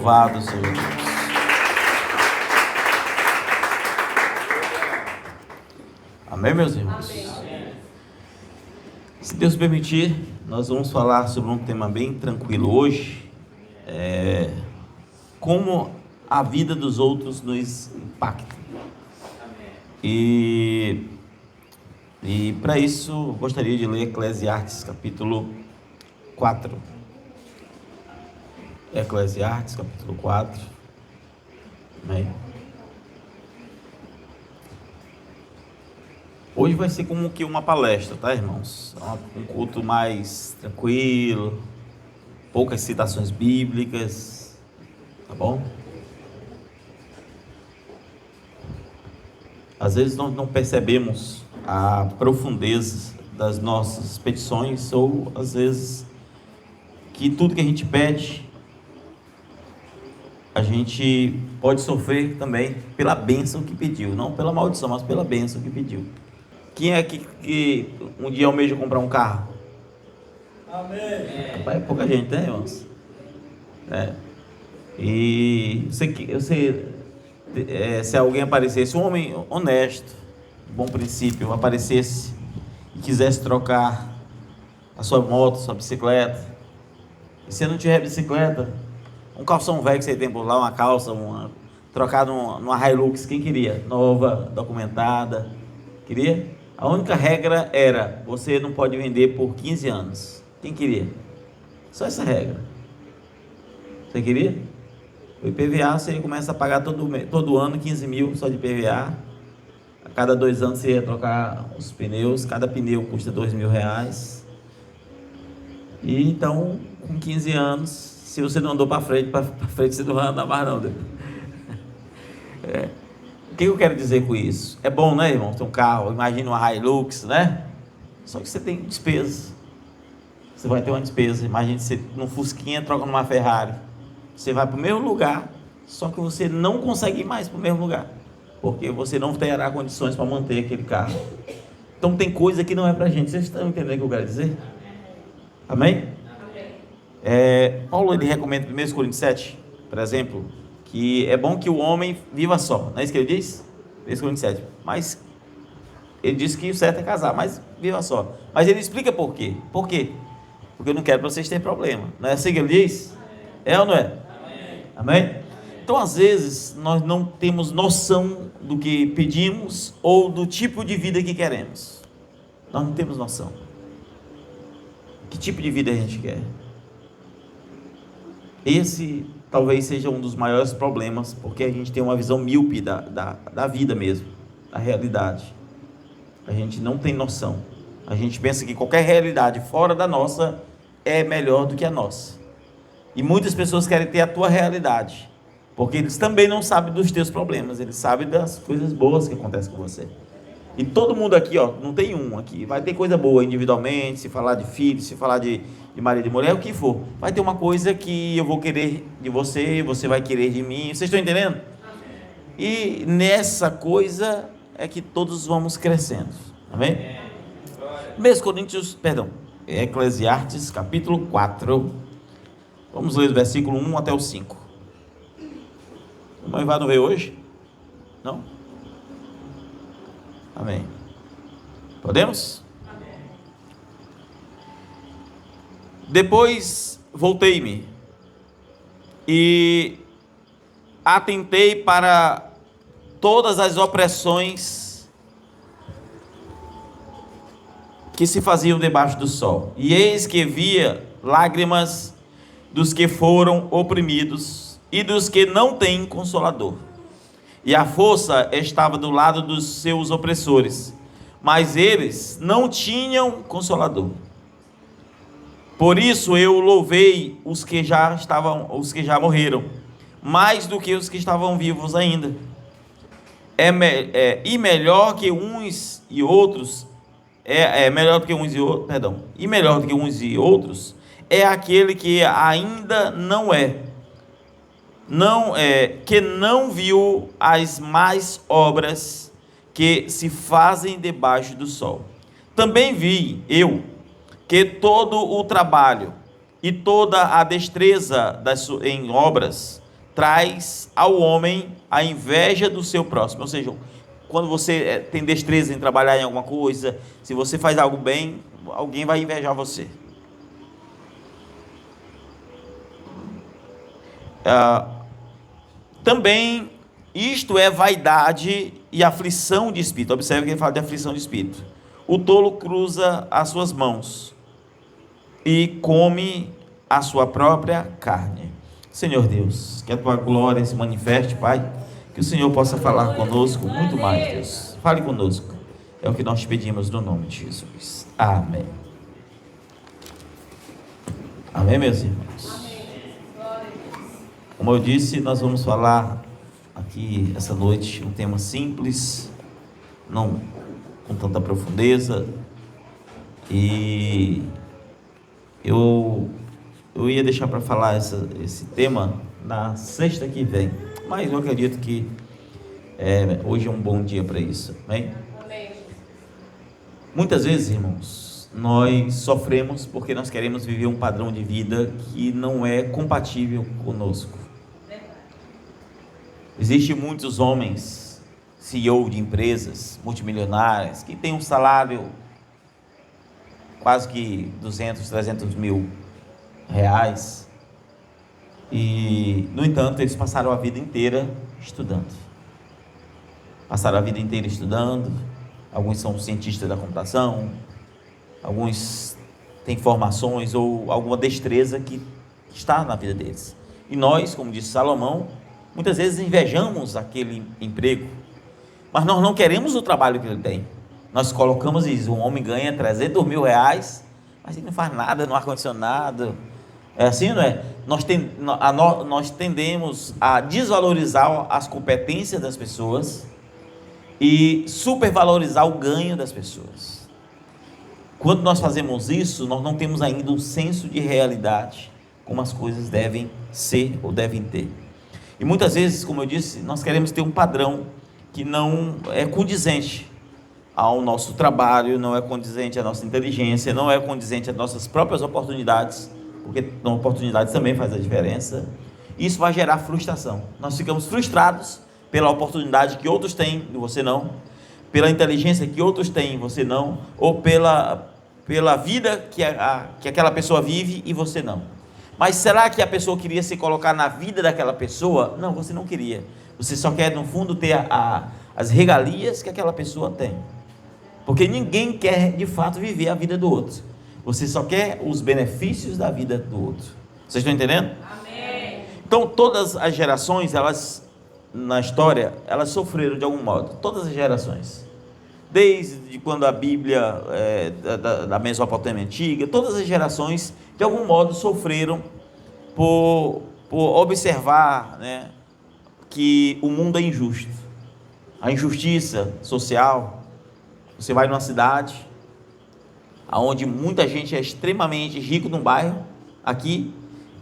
Louvado seja Deus. Amém, meus irmãos? Amém. Se Deus permitir, nós vamos falar sobre um tema bem tranquilo hoje. Como a vida dos outros nos impacta. E para isso, eu gostaria de ler Eclesiastes capítulo 4. Eclesiastes capítulo 4. Amém. Hoje vai ser como que uma palestra, tá, irmãos? Um culto mais tranquilo, poucas citações bíblicas, tá bom? Às vezes nós não percebemos a profundeza das nossas petições, ou às vezes que tudo que a gente pede, a gente pode sofrer também pela bênção que pediu, não pela maldição, mas pela bênção que pediu. Quem é que um dia almeja comprar um carro? Amém. Vai pouca gente, né, irmãos? E se alguém aparecesse, um homem honesto, bom princípio, aparecesse e quisesse trocar a sua moto, sua bicicleta, e se não tiver bicicleta, um calção velho que você tem por lá, uma calça, trocar numa Hilux, quem queria? Nova, documentada, queria? A única regra era, você não pode vender por 15 anos. Quem queria? Só essa regra. Você queria? O IPVA, você começa a pagar todo ano 15 mil só de IPVA. A cada 2 anos você ia trocar os pneus, cada pneu custa R$2.000. E então, com 15 anos, se você não andou para frente você não vai andar mais não. O que eu quero dizer com isso? É bom, né, irmão, ter um carro, imagina uma Hilux, né? Só que você tem despesa. Você vai ter uma despesa. Imagina você num Fusquinha troca numa Ferrari. Você vai para o mesmo lugar, só que você não consegue ir mais para o mesmo lugar, porque você não terá condições para manter aquele carro. Então tem coisa que não é para a gente. Vocês estão entendendo o que eu quero dizer? Amém? Paulo, ele recomenda em 1 Coríntios 7, por exemplo, que é bom que o homem viva só. Não é isso que ele diz? 1 Coríntios 7. Mas ele diz que o certo é casar, mas viva só. Mas ele explica por quê. Por quê? Porque eu não quero para vocês terem problema. Não é assim que ele diz? É ou não é? Amém? Então, às vezes, nós não temos noção do que pedimos ou do tipo de vida que queremos. Nós não temos noção. Que tipo de vida a gente quer? Esse talvez seja um dos maiores problemas, porque a gente tem uma visão míope da vida mesmo, da realidade. A gente não tem noção. A gente pensa que qualquer realidade fora da nossa é melhor do que a nossa. E muitas pessoas querem ter a tua realidade, porque eles também não sabem dos teus problemas, eles sabem das coisas boas que acontecem com você. E todo mundo aqui, não tem um aqui, vai ter coisa boa individualmente, se falar de filho, se falar de marido e mulher, o que for. Vai ter uma coisa que eu vou querer de você, você vai querer de mim, vocês estão entendendo? E nessa coisa é que todos vamos crescendo, amém? Eclesiastes capítulo 4, vamos ler do versículo 1 até o 5. O irmão Ivan não veio hoje? Não? Amém. Podemos? Amém. Depois voltei-me e atentei para todas as opressões que se faziam debaixo do sol, e eis que via lágrimas dos que foram oprimidos e dos que não têm consolador. E a força estava do lado dos seus opressores, mas eles não tinham consolador. Por isso eu louvei os que já morreram, mais do que os que estavam vivos ainda. E melhor que uns e outros, melhor do que uns e outros, é aquele que ainda que não viu as más obras que se fazem debaixo do sol. Também vi eu que todo o trabalho e toda a destreza em obras traz ao homem a inveja do seu próximo. Ou seja, quando você tem destreza em trabalhar em alguma coisa, se você faz algo bem, alguém vai invejar você. Também isto é vaidade e aflição de espírito. Observe que ele fala de aflição de espírito. O tolo cruza as suas mãos e come a sua própria carne. Senhor Deus, que a tua glória se manifeste, Pai, que o Senhor possa falar conosco muito mais, Deus. Fale conosco, é o que nós te pedimos no nome de Jesus. Amém. Amém, meus irmãos? Como eu disse, nós vamos falar aqui essa noite um tema simples, não com tanta profundeza, e eu ia deixar para falar esse tema na sexta que vem, mas eu acredito que hoje é um bom dia para isso, amém? Muitas vezes, irmãos, nós sofremos porque nós queremos viver um padrão de vida que não é compatível conosco. Existem muitos homens, CEO de empresas multimilionárias, que têm um salário quase que 200, 300 mil reais, e no entanto eles passaram a vida inteira estudando. Alguns são cientistas da computação, alguns têm formações ou alguma destreza que está na vida deles. E nós, como disse Salomão, muitas vezes invejamos aquele emprego, mas nós não queremos o trabalho que ele tem. Nós colocamos isso, um homem ganha 300 mil reais, mas ele não faz nada no ar-condicionado. É assim, não é? Nós tendemos a desvalorizar as competências das pessoas e supervalorizar o ganho das pessoas. Quando nós fazemos isso, nós não temos ainda um senso de realidade, como as coisas devem ser ou devem ter. E muitas vezes, como eu disse, nós queremos ter um padrão que não é condizente ao nosso trabalho, não é condizente à nossa inteligência, não é condizente às nossas próprias oportunidades, porque oportunidades também faz a diferença. Isso vai gerar frustração. Nós ficamos frustrados pela oportunidade que outros têm e você não, pela inteligência que outros têm e você não, ou pela vida que aquela pessoa vive e você não. Mas será que a pessoa queria se colocar na vida daquela pessoa? Não, você não queria. Você só quer, no fundo, ter as regalias que aquela pessoa tem. Porque ninguém quer, de fato, viver a vida do outro. Você só quer os benefícios da vida do outro. Vocês estão entendendo? Amém. Então, todas as gerações, na história, elas sofreram de algum modo. Todas as gerações. Desde quando a Bíblia, da Mesopotâmia antiga, todas as gerações, de algum modo, sofreram por observar, né, que o mundo é injusto. A injustiça social. Você vai numa cidade onde muita gente é extremamente rico num bairro, aqui,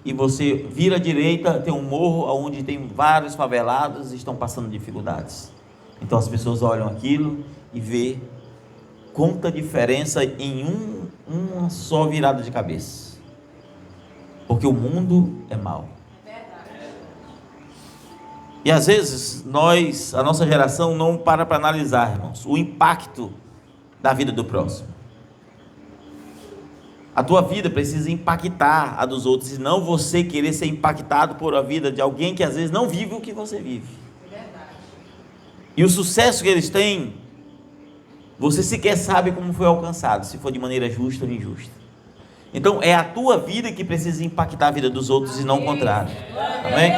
e você vira à direita, tem um morro onde tem vários favelados e estão passando dificuldades. Então as pessoas olham aquilo e vê quanta diferença em uma só virada de cabeça. Porque o mundo é mau. E às vezes a nossa geração não para analisar, irmãos, o impacto da vida do próximo. A tua vida precisa impactar a dos outros, e não você querer ser impactado por a vida de alguém que às vezes não vive o que você vive. E o sucesso que eles têm, você sequer sabe como foi alcançado, se for de maneira justa ou injusta. Então é a tua vida que precisa impactar a vida dos outros e não o contrário. Amém?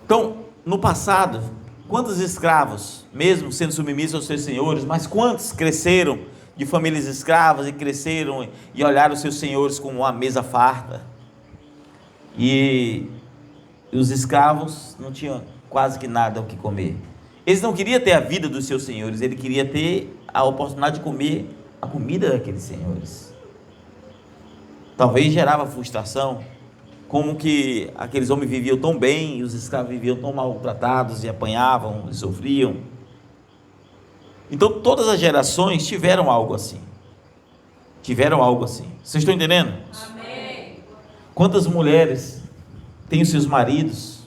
Então, no passado, quantos escravos, mesmo sendo submissos aos seus senhores, mas quantos cresceram de famílias escravas e cresceram e olharam os seus senhores com uma mesa farta? E os escravos não tinham quase que nada o que comer. Eles não queriam ter a vida dos seus senhores, ele queria ter a oportunidade de comer a comida daqueles senhores. Talvez gerava frustração, como que aqueles homens viviam tão bem e os escravos viviam tão maltratados e apanhavam e sofriam. Então todas as gerações tiveram algo assim. Vocês estão entendendo? Amém. Quantas mulheres tem os seus maridos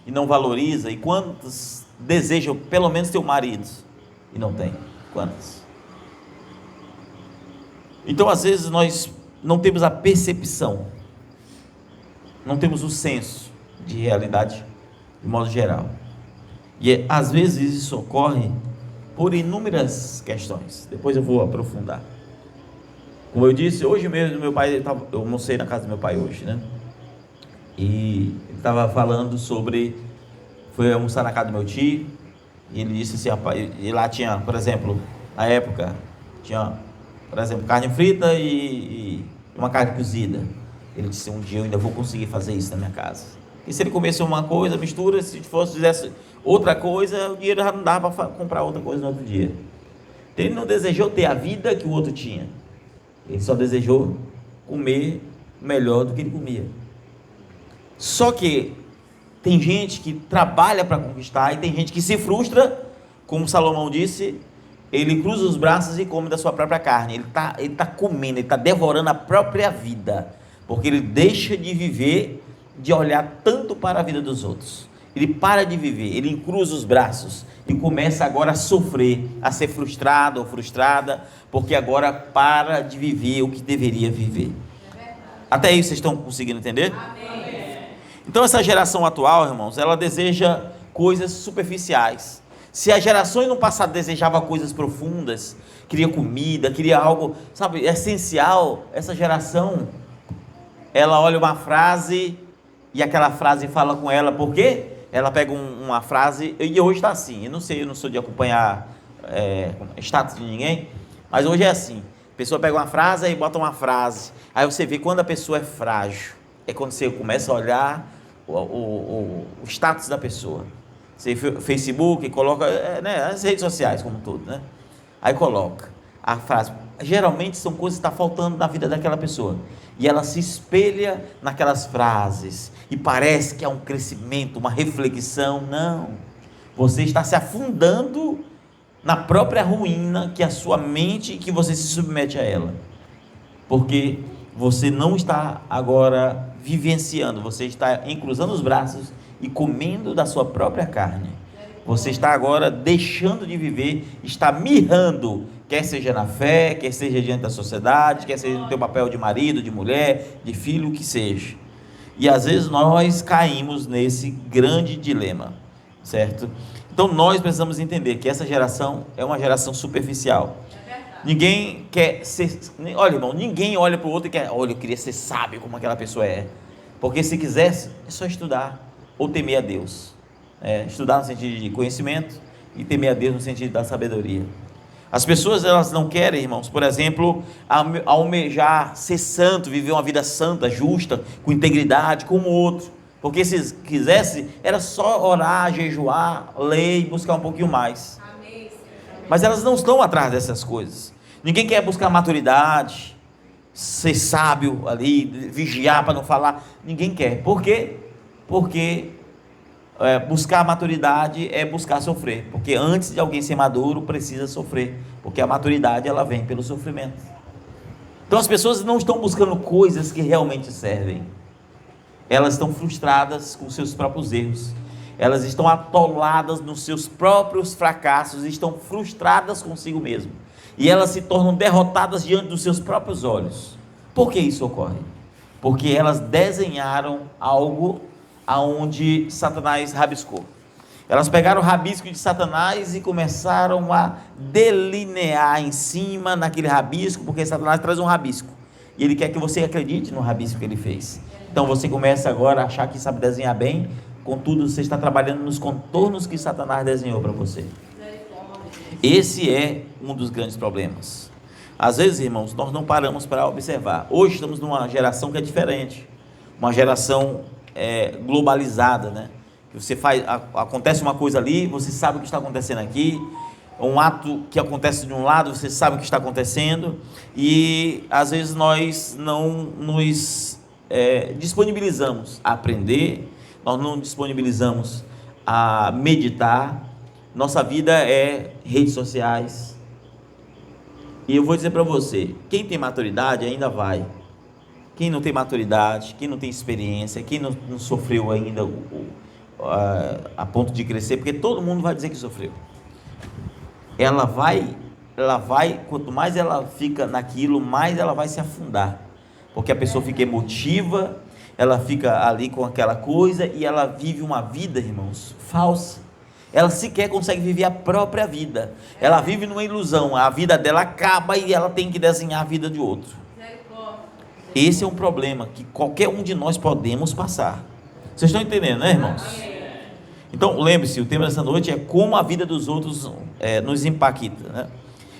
e não valoriza? E quantos desejam pelo menos ter um marido e não tem? Quantos? Então, às vezes, nós não temos a percepção, não temos o senso de realidade, de modo geral. E às vezes isso ocorre por inúmeras questões. Depois eu vou aprofundar. Como eu disse, hoje mesmo eu almocei na casa do meu pai hoje, né? E ele estava falando sobre, foi almoçar na casa do meu tio, e ele disse assim, rapaz, e lá tinha, por exemplo, na época, tinha, por exemplo, carne frita e uma carne cozida. Ele disse, um dia eu ainda vou conseguir fazer isso na minha casa. E se ele comesse uma coisa, mistura, se fizesse outra coisa, o dinheiro já não dava para comprar outra coisa no outro dia. Então ele não desejou ter a vida que o outro tinha. Ele só desejou comer melhor do que ele comia. Só que tem gente que trabalha para conquistar e tem gente que se frustra, como Salomão disse, ele cruza os braços e come da sua própria carne. Ele tá comendo, ele está devorando a própria vida, porque ele deixa de viver, de olhar tanto para a vida dos outros. Ele para de viver, ele cruza os braços e começa agora a sofrer, a ser frustrado ou frustrada, porque agora para de viver o que deveria viver. Até aí vocês estão conseguindo entender? Amém. Então essa geração atual, irmãos, ela deseja coisas superficiais. Se as gerações no passado desejavam coisas profundas, queria comida, queria algo, sabe, essencial, essa geração, ela olha uma frase e aquela frase fala com ela. Por quê? Ela pega uma frase, e hoje está assim, eu não sou de acompanhar status de ninguém, mas hoje é assim, a pessoa pega uma frase e bota uma frase, aí você vê quando a pessoa é frágil, é quando você começa a olhar o status da pessoa. Você Facebook, coloca, as redes sociais como tudo, né? Aí coloca a frase, geralmente são coisas que estão faltando na vida daquela pessoa, e ela se espelha naquelas frases, e parece que há um crescimento, uma reflexão. Não, você está se afundando na própria ruína que a sua mente, que você se submete a ela, porque você não está agora vivenciando, você está cruzando os braços e comendo da sua própria carne. Você está agora deixando de viver, está mirrando, quer seja na fé, quer seja diante da sociedade, quer seja no teu papel de marido, de mulher, de filho, o que seja. E às vezes nós caímos nesse grande dilema, certo? Então nós precisamos entender que essa geração é uma geração superficial. Ninguém quer ser, olha, irmão, ninguém olha para o outro e quer, olha, eu queria ser sábio como aquela pessoa é. Porque se quisesse, é só estudar ou temer a Deus. Estudar no sentido de conhecimento e temer a Deus no sentido da sabedoria. As pessoas, elas não querem, irmãos, por exemplo, almejar ser santo, viver uma vida santa, justa, com integridade, como o outro. Porque se quisesse, era só orar, jejuar, ler e buscar um pouquinho mais. Mas elas não estão atrás dessas coisas. Ninguém quer buscar maturidade, ser sábio ali, vigiar para não falar. Ninguém quer. Por quê? Porque buscar a maturidade é buscar sofrer, porque antes de alguém ser maduro precisa sofrer, porque a maturidade ela vem pelo sofrimento. Então as pessoas não estão buscando coisas que realmente servem, elas estão frustradas com seus próprios erros, elas estão atoladas nos seus próprios fracassos, estão frustradas consigo mesmo, e elas se tornam derrotadas diante dos seus próprios olhos. Por que isso ocorre? Porque elas desenharam algo aonde Satanás rabiscou. Elas pegaram o rabisco de Satanás e começaram a delinear em cima naquele rabisco, porque Satanás traz um rabisco e ele quer que você acredite no rabisco que ele fez. Então você começa agora a achar que sabe desenhar bem, contudo você está trabalhando nos contornos que Satanás desenhou para você. Esse é um dos grandes problemas. Às vezes, irmãos, nós não paramos para observar. Hoje estamos numa geração que é diferente, uma geração globalizada, né? Que você acontece uma coisa ali, você sabe o que está acontecendo aqui, um ato que acontece de um lado, você sabe o que está acontecendo, e às vezes nós não nos disponibilizamos a aprender, nós não disponibilizamos a meditar. Nossa vida é redes sociais, e eu vou dizer para você, quem tem maturidade ainda vai, quem não tem maturidade, quem não tem experiência, quem não sofreu ainda a ponto de crescer, porque todo mundo vai dizer que sofreu. Ela vai, quanto mais ela fica naquilo, mais ela vai se afundar, porque a pessoa fica emotiva, ela fica ali com aquela coisa, e ela vive uma vida, irmãos, falsa. Ela sequer consegue viver a própria vida, ela vive numa ilusão, a vida dela acaba e ela tem que desenhar a vida de outro. Esse é um problema que qualquer um de nós podemos passar. Vocês estão entendendo, né, irmãos? Então, lembre-se, o tema dessa noite é como a vida dos outros nos impacta, né?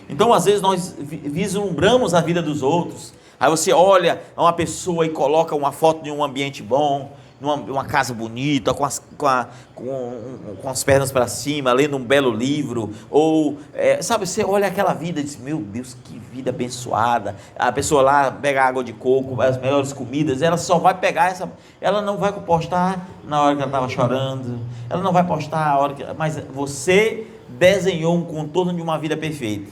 Então, às vezes nós vislumbramos a vida dos outros. Aí você olha uma pessoa e coloca uma foto de um ambiente bom, uma casa bonita, com as pernas para cima, lendo um belo livro, ou, sabe, você olha aquela vida e diz, meu Deus, que vida abençoada. A pessoa lá pega água de coco, as melhores comidas, ela só vai pegar ela não vai postar na hora que ela estava chorando, ela não vai postar a hora mas você desenhou um contorno de uma vida perfeita.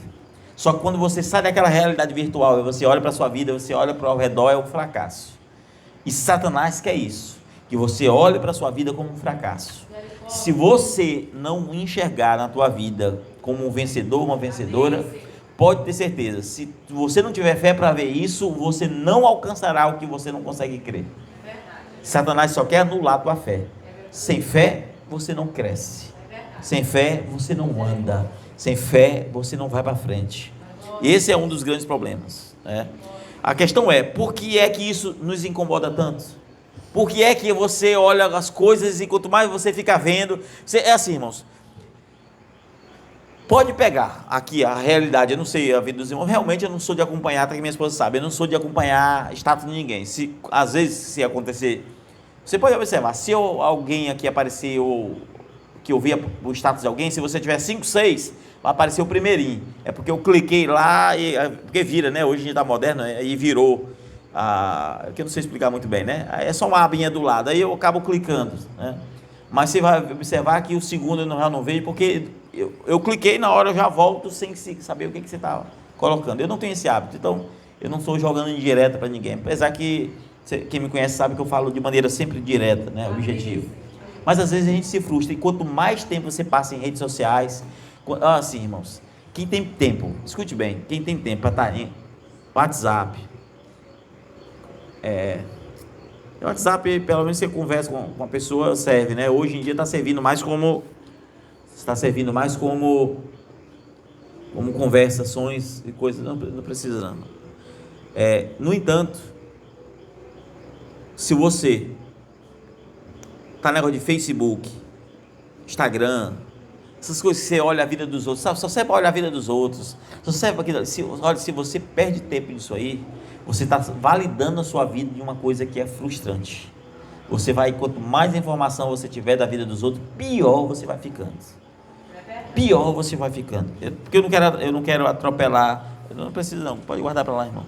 Só que quando você sai daquela realidade virtual e você olha para a sua vida, você olha para o redor, é um fracasso. E Satanás quer isso, que você olhe para a sua vida como um fracasso. Se você não enxergar na tua vida como um vencedor, uma vencedora, pode ter certeza, se você não tiver fé para ver isso, você não alcançará o que você não consegue crer. Satanás só quer anular a tua fé. Sem fé, você não cresce. Sem fé, você não anda. Sem fé, você não vai para frente. Esse é um dos grandes problemas, né? A questão é, por que é que isso nos incomoda tanto? Por que é que você olha as coisas e quanto mais você fica vendo... É assim, irmãos. Pode pegar aqui a realidade, eu não sei a vida dos irmãos, realmente eu não sou de acompanhar, até que minha esposa sabe, eu não sou de acompanhar status de ninguém. Às vezes, se acontecer, você pode observar, se alguém aqui aparecer, que eu vi o status de alguém, se você tiver 5, 6, vai aparecer o primeirinho. É porque eu cliquei lá, porque vira, né? Hoje a gente está moderno, e virou, que eu não sei explicar muito bem, né? É só uma abinha do lado, aí eu acabo clicando, né? Mas você vai observar que o segundo eu já não vejo, porque eu cliquei, na hora eu já volto sem saber o que você está colocando. Eu não tenho esse hábito, então eu não estou jogando indireta para ninguém, apesar que quem me conhece sabe que eu falo de maneira sempre direta, né? Objetivo. Mas às vezes a gente se frustra, e quanto mais tempo você passa em redes sociais, assim, irmãos, quem tem tempo, escute bem, quem tem tempo para estar em WhatsApp, WhatsApp, pelo menos você conversa com a pessoa, serve, né? Hoje em dia está servindo mais como conversações e coisas, não precisa não. No entanto, se você está no negócio de Facebook, Instagram, essas coisas que você olha a vida dos outros, sabe? Só serve para olhar a vida dos outros, só serve para aquilo. Se você perde tempo nisso aí, você está validando a sua vida de uma coisa que é frustrante. Você vai, quanto mais informação você tiver da vida dos outros, pior você vai ficando. Pior você vai ficando. Porque eu não quero atropelar. Não precisa não, pode guardar para lá, irmão.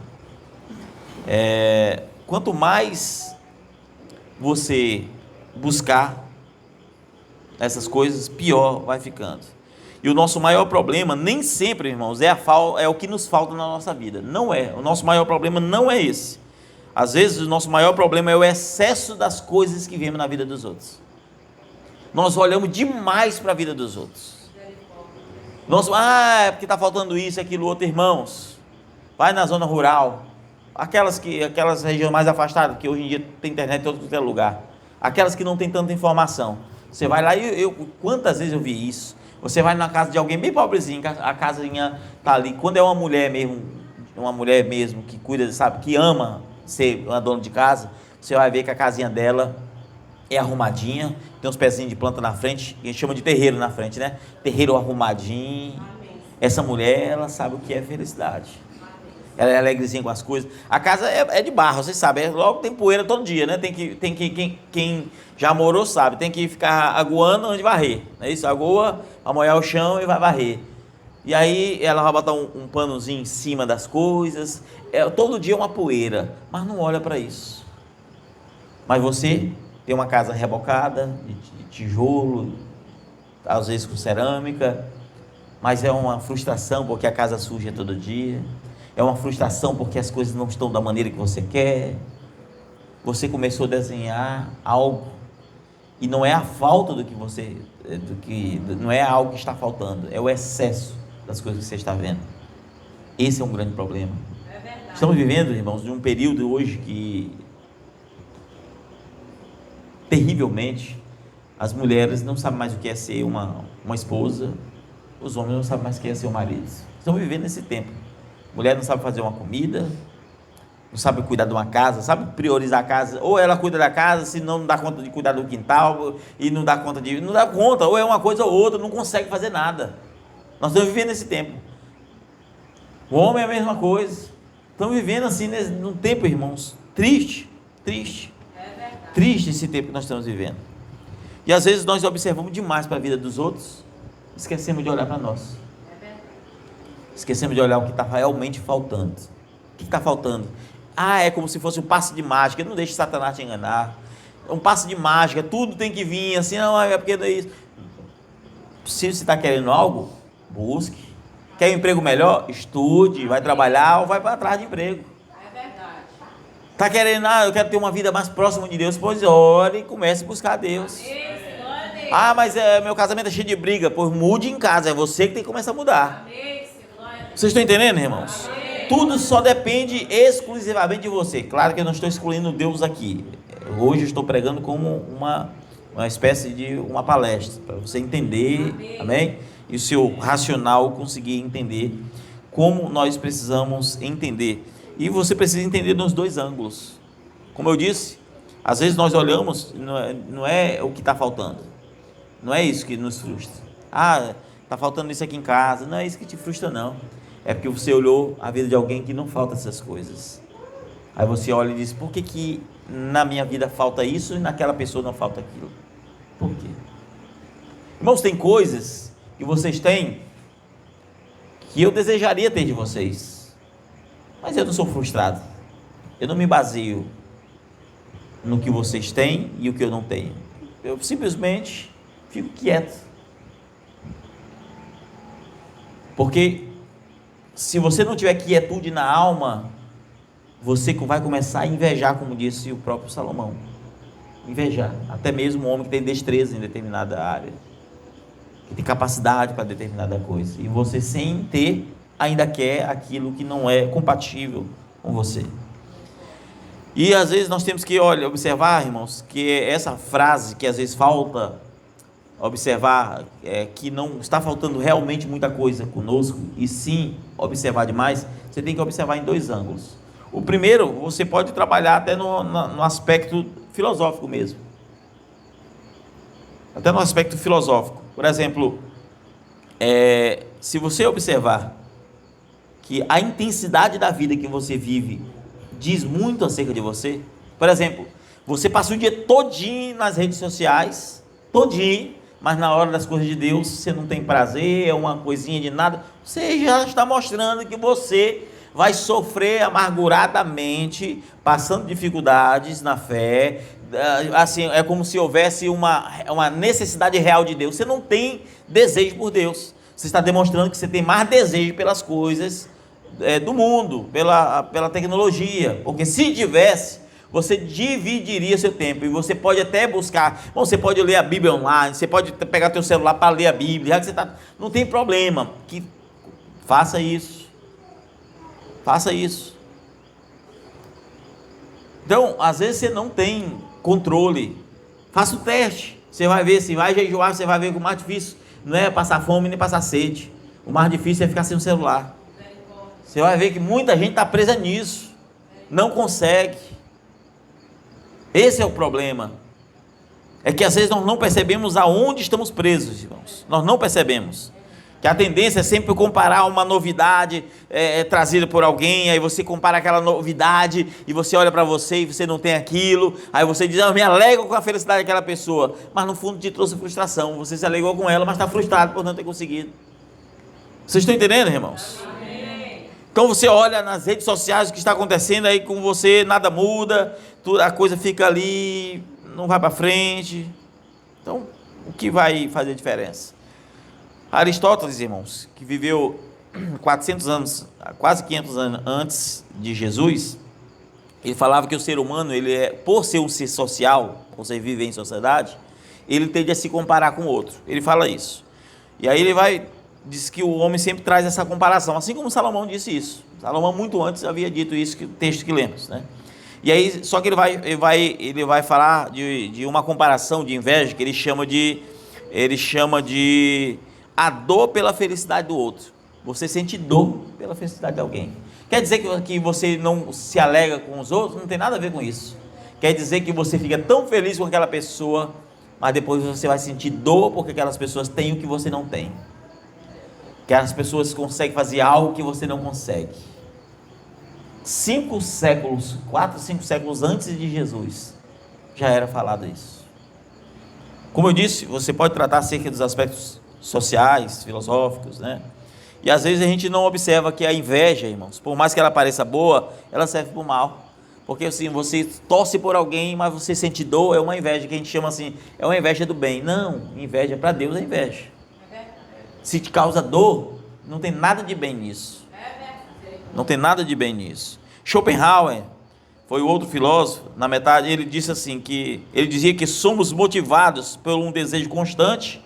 Quanto mais você buscar essas coisas, pior vai ficando. E o nosso maior problema, nem sempre, irmãos, é o que nos falta na nossa vida. Não é. O nosso maior problema não é esse. Às vezes o nosso maior problema é o excesso das coisas que vemos na vida dos outros. Nós olhamos demais para a vida dos outros. É porque está faltando isso, aquilo, outro. Irmãos, vai na zona rural, aquelas regiões mais afastadas, que hoje em dia tem internet em todo lugar, aquelas que não tem tanta informação. Você vai lá, quantas vezes eu vi isso? Você vai na casa de alguém bem pobrezinho, a casinha está ali. Quando é uma mulher mesmo que cuida, sabe, que ama ser uma dona de casa, você vai ver que a casinha dela é arrumadinha, tem uns pezinhos de planta na frente, a gente chama de terreiro na frente, né? Terreiro arrumadinho. Essa mulher, ela sabe o que é felicidade. Ela é alegrezinha com as coisas. A casa é de barro, vocês sabem, logo tem poeira todo dia, né? Quem já morou sabe, tem que ficar aguando antes de varrer, não é isso? Agoa, vai molhar o chão e vai varrer. E aí ela vai botar um panozinho em cima das coisas, todo dia uma poeira, mas não olha para isso. Mas você tem uma casa rebocada, de tijolo, às vezes com cerâmica, mas é uma frustração porque a casa suja todo dia, é uma frustração porque as coisas não estão da maneira que você quer, você começou a desenhar algo, e não é a falta não é algo que está faltando, é o excesso das coisas que você está vendo. Esse é um grande problema. Estamos vivendo, irmãos, de um período hoje que, terrivelmente, as mulheres não sabem mais o que é ser uma esposa, os homens não sabem mais o que é ser um marido. Estamos vivendo nesse tempo. Mulher não sabe fazer uma comida, não sabe cuidar de uma casa, sabe priorizar a casa, ou ela cuida da casa, senão não dá conta de cuidar do quintal, e não dá conta, ou é uma coisa ou outra, não consegue fazer nada. Nós estamos vivendo nesse tempo. O homem é a mesma coisa. Estamos vivendo assim num tempo, irmãos, triste, triste esse tempo que nós estamos vivendo. E às vezes nós observamos demais para a vida dos outros, esquecemos de olhar para nós. Esquecemos de olhar o que está realmente faltando. O que está faltando? É como se fosse um passe de mágica. Não deixe Satanás te enganar. É um passe de mágica, tudo tem que vir assim, não, é porque não é isso. Se você está querendo algo, busque. Quer um emprego melhor? Estude, vai trabalhar ou vai para trás de emprego. É verdade. Está querendo, eu quero ter uma vida mais próxima de Deus, pois ore e comece a buscar a Deus. Mas meu casamento é cheio de briga. Pois mude em casa, é você que tem que começar a mudar. Vocês estão entendendo, irmãos? Tudo só depende exclusivamente de você. Claro que eu não estou excluindo Deus aqui. Hoje eu estou pregando como uma espécie de uma palestra, para você entender, amém? E o seu racional conseguir entender como nós precisamos entender. E você precisa entender nos dois ângulos. Como eu disse, às vezes nós olhamos, não é o que está faltando. Não é isso que nos frustra. Está faltando isso aqui em casa. Não é isso que te frustra, não. É porque você olhou a vida de alguém que não falta essas coisas. Aí você olha e diz, por que na minha vida falta isso e naquela pessoa não falta aquilo? Por quê? Irmãos, tem coisas que vocês têm que eu desejaria ter de vocês, mas eu não sou frustrado. Eu não me baseio no que vocês têm e o que eu não tenho. Eu simplesmente fico quieto. Porque se você não tiver quietude na alma, você vai começar a invejar, como disse o próprio Salomão. Invejar, até mesmo um homem que tem destreza em determinada área, que tem capacidade para determinada coisa, e você, sem ter, ainda quer aquilo que não é compatível com você. E às vezes nós temos que observar, irmãos, que essa frase que às vezes falta observar, que não está faltando realmente muita coisa conosco, e sim observar demais. Você tem que observar em dois ângulos. O primeiro, você pode trabalhar até no aspecto filosófico mesmo, até no aspecto filosófico. Por exemplo, se você observar que a intensidade da vida que você vive diz muito acerca de você. Por exemplo, você passa o dia todinho nas redes sociais, todinho, mas na hora das coisas de Deus você não tem prazer, é uma coisinha de nada. Você já está mostrando que você vai sofrer amarguradamente, passando dificuldades na fé. Assim, é como se houvesse uma necessidade real de Deus. Você não tem desejo por Deus. Você está demonstrando que você tem mais desejo pelas coisas do mundo, pela tecnologia. Porque se tivesse, você dividiria seu tempo. E você pode até buscar. Bom, você pode ler a Bíblia online. Você pode pegar teu celular para ler a Bíblia. Já que você não tem problema. Faça isso. Faça isso. Então, às vezes você não tem controle. Faça o teste. Você vai ver, se vai jejuar, você vai ver que o mais difícil não é passar fome nem passar sede. O mais difícil é ficar sem o celular. Você vai ver que muita gente está presa nisso. Não consegue. Esse é o problema. É que às vezes nós não percebemos aonde estamos presos, irmãos. Nós não percebemos. Que a tendência é sempre comparar uma novidade trazida por alguém, aí você compara aquela novidade e você olha para você e você não tem aquilo, aí você diz, eu me alegro com a felicidade daquela pessoa, mas no fundo te trouxe frustração. Você se alegrou com ela, mas está frustrado por não ter conseguido. Vocês estão entendendo, irmãos? Amém. Então você olha nas redes sociais o que está acontecendo aí com você, nada muda, a coisa fica ali, não vai para frente. Então, o que vai fazer diferença? Aristóteles, irmãos, que viveu 400 anos, quase 500 anos antes de Jesus, Ele falava que o ser humano, por ser um ser social, por ser viver em sociedade, ele tende a se comparar com o outro. Ele fala isso. E aí diz que o homem sempre traz essa comparação, assim como Salomão disse isso. Salomão muito antes havia dito isso, que o texto que lemos, né? E aí, só que ele vai falar de uma comparação de inveja que ele chama de a dor pela felicidade do outro. Você sente dor pela felicidade de alguém. Quer dizer que você não se alegra com os outros? Não tem nada a ver com isso. Quer dizer que você fica tão feliz com aquela pessoa, mas depois você vai sentir dor porque aquelas pessoas têm o que você não tem. Que as pessoas conseguem fazer algo que você não consegue. 4, 5 séculos antes de Jesus, já era falado isso. Como eu disse, você pode tratar acerca dos aspectos sociais, filosóficos, né? E às vezes a gente não observa que a inveja, irmãos, por mais que ela pareça boa, ela serve para o mal. Porque assim, você torce por alguém, mas você sente dor, é uma inveja, que a gente chama assim, é uma inveja do bem. Não, inveja para Deus é inveja. Se te causa dor, não tem nada de bem nisso. Não tem nada de bem nisso. Schopenhauer foi o outro filósofo, na metade, ele disse assim, ele dizia que somos motivados por um desejo constante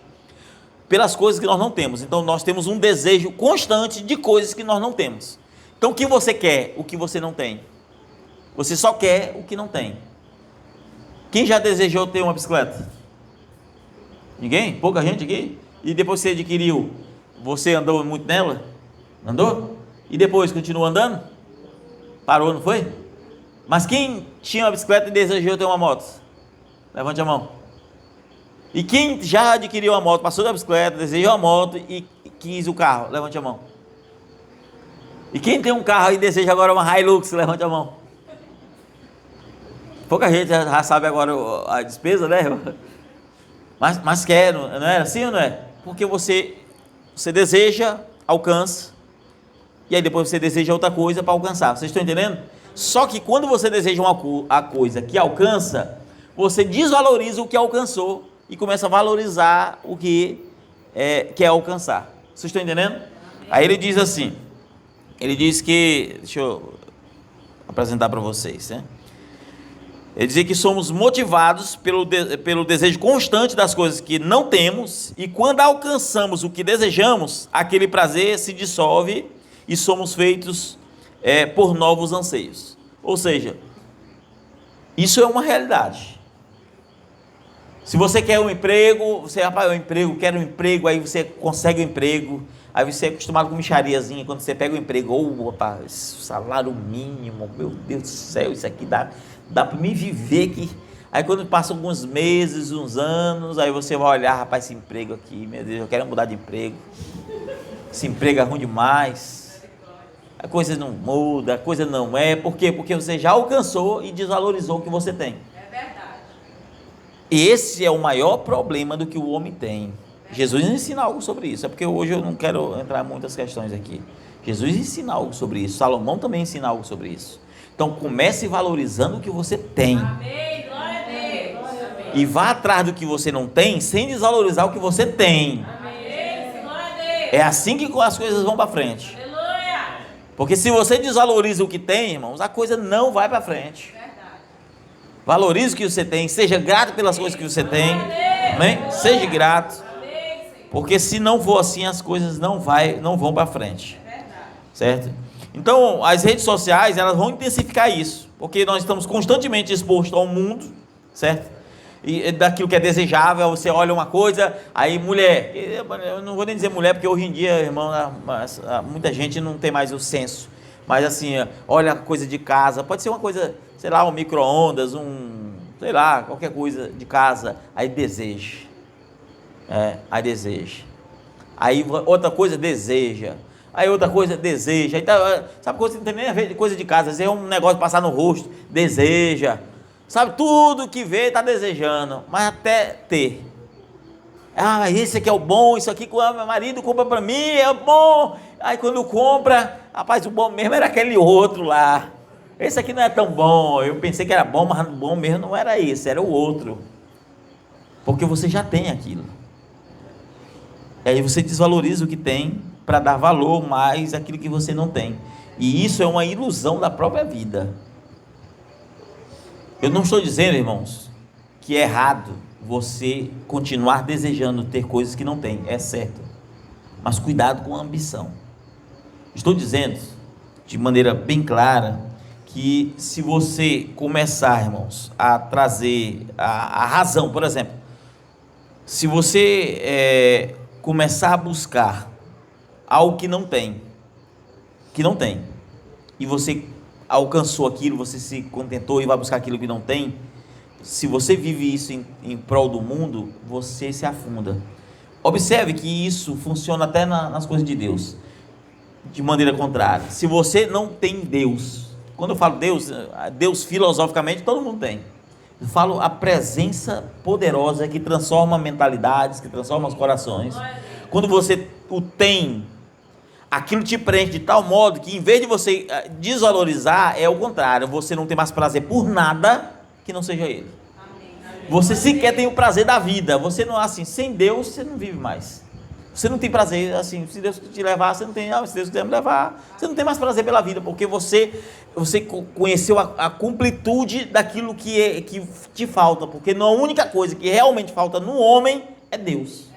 pelas coisas que nós não temos. Então nós temos um desejo constante de coisas que nós não temos. Então o que você quer? O que você não tem. Você só quer o que não tem. Quem já desejou ter uma bicicleta? Ninguém? Pouca gente aqui? E depois que você adquiriu, você andou muito nela? Andou? E depois continua andando? Parou, não foi? Mas quem tinha uma bicicleta e desejou ter uma moto? Levante a mão. E quem já adquiriu uma moto, passou da bicicleta, desejou a moto e quis o carro? Levante a mão. E quem tem um carro e deseja agora uma Hilux? Levante a mão. Pouca gente já sabe agora a despesa, né? Mas quer, não é assim ou não é? Porque você deseja, alcança, e aí depois você deseja outra coisa para alcançar. Vocês estão entendendo? Só que quando você deseja a coisa que alcança, você desvaloriza o que alcançou e começa a valorizar o que quer alcançar. Vocês estão entendendo? Aí ele diz assim, deixa eu apresentar para vocês, né? Ele diz que somos motivados pelo desejo constante das coisas que não temos, e quando alcançamos o que desejamos, aquele prazer se dissolve e somos feitos por novos anseios. Ou seja, isso é uma realidade. Se você quer um emprego, quero um emprego, aí você consegue um emprego, aí você é acostumado com mixariazinha, quando você pega o emprego, rapaz, salário mínimo, meu Deus do céu, isso aqui dá para mim viver aqui. Aí quando passa alguns meses, uns anos, aí você vai olhar, rapaz, esse emprego aqui, meu Deus, eu quero mudar de emprego, esse emprego é ruim demais, a coisa não muda, a coisa não por quê? Porque você já alcançou e desvalorizou o que você tem. Esse é o maior problema do que o homem tem. Jesus ensina algo sobre isso, é porque hoje eu não quero entrar em muitas questões aqui. Jesus ensina algo sobre isso, Salomão também ensina algo sobre isso. Então comece valorizando o que você tem. Amém, glória a Deus. E vá atrás do que você não tem, sem desvalorizar o que você tem. Amém, glória a Deus. É assim que as coisas vão para frente. Aleluia. Porque se você desvaloriza o que tem, irmãos, a coisa não vai para frente. Valorize o que você tem, seja grato pelas coisas que você tem, amém? Seja grato, porque se não for assim, as coisas não vão para frente, certo? Então, as redes sociais, elas vão intensificar isso, porque nós estamos constantemente expostos ao mundo, certo? E daquilo que é desejável, você olha uma coisa, aí mulher, eu não vou nem dizer mulher, porque hoje em dia, irmão, muita gente não tem mais o senso, mas assim, olha a coisa de casa, pode ser uma coisa, sei lá, um micro-ondas, sei lá, qualquer coisa de casa, aí deseja. Aí deseja. Aí outra coisa deseja. Aí outra coisa deseja. Aí tá, sabe, coisa que não tem nem a ver de coisa de casa, às vezes é um negócio de passar no rosto, deseja. Sabe, tudo que vê está desejando, mas até ter. Esse aqui é o bom, isso aqui que o meu marido compra para mim, é bom. Aí quando compra, rapaz, o bom mesmo era aquele outro lá. Esse aqui não é tão bom, eu pensei que era bom, mas o bom mesmo não era esse, era o outro. Porque você já tem aquilo. E aí você desvaloriza o que tem para dar valor mais àquilo que você não tem. E isso é uma ilusão da própria vida. Eu não estou dizendo, irmãos, que é errado você continuar desejando ter coisas que não tem, é certo, mas cuidado com a ambição. Estou dizendo, de maneira bem clara, que se você começar, irmãos, a trazer a razão, por exemplo, se você começar a buscar algo que não tem, e você alcançou aquilo, você se contentou e vai buscar aquilo que não tem, se você vive isso em prol do mundo, você se afunda. Observe que isso funciona até nas coisas de Deus, de maneira contrária. Se você não tem Deus, quando eu falo Deus, Deus filosoficamente todo mundo tem. Eu falo a presença poderosa que transforma mentalidades, que transforma os corações. Quando você o tem, aquilo te preenche de tal modo que, em vez de você desvalorizar, é o contrário, você não tem mais prazer por nada que não seja Ele. Você sequer tem o prazer da vida. Você não, assim, sem Deus você não vive mais. Você não tem prazer, assim, se Deus te levar, você não tem, se Deus quiser me levar, você não tem mais prazer pela vida, porque você conheceu a completude daquilo que te falta, porque a única coisa que realmente falta no homem é Deus.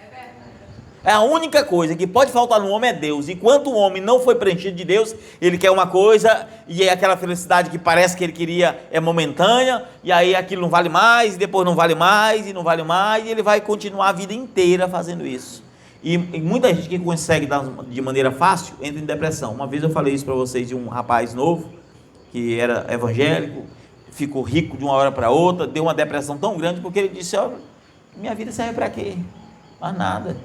É a única coisa que pode faltar no homem é Deus. Enquanto o homem não foi preenchido de Deus, ele quer uma coisa, e é aquela felicidade que parece que ele queria é momentânea, e aí aquilo não vale mais, e depois não vale mais, e não vale mais, e ele vai continuar a vida inteira fazendo isso. E muita gente que consegue dar de maneira fácil entra em depressão. Uma vez eu falei isso para vocês de um rapaz novo, que era evangélico, ficou rico de uma hora para outra, deu uma depressão tão grande, porque ele disse: olha, minha vida serve para quê? Mas nada.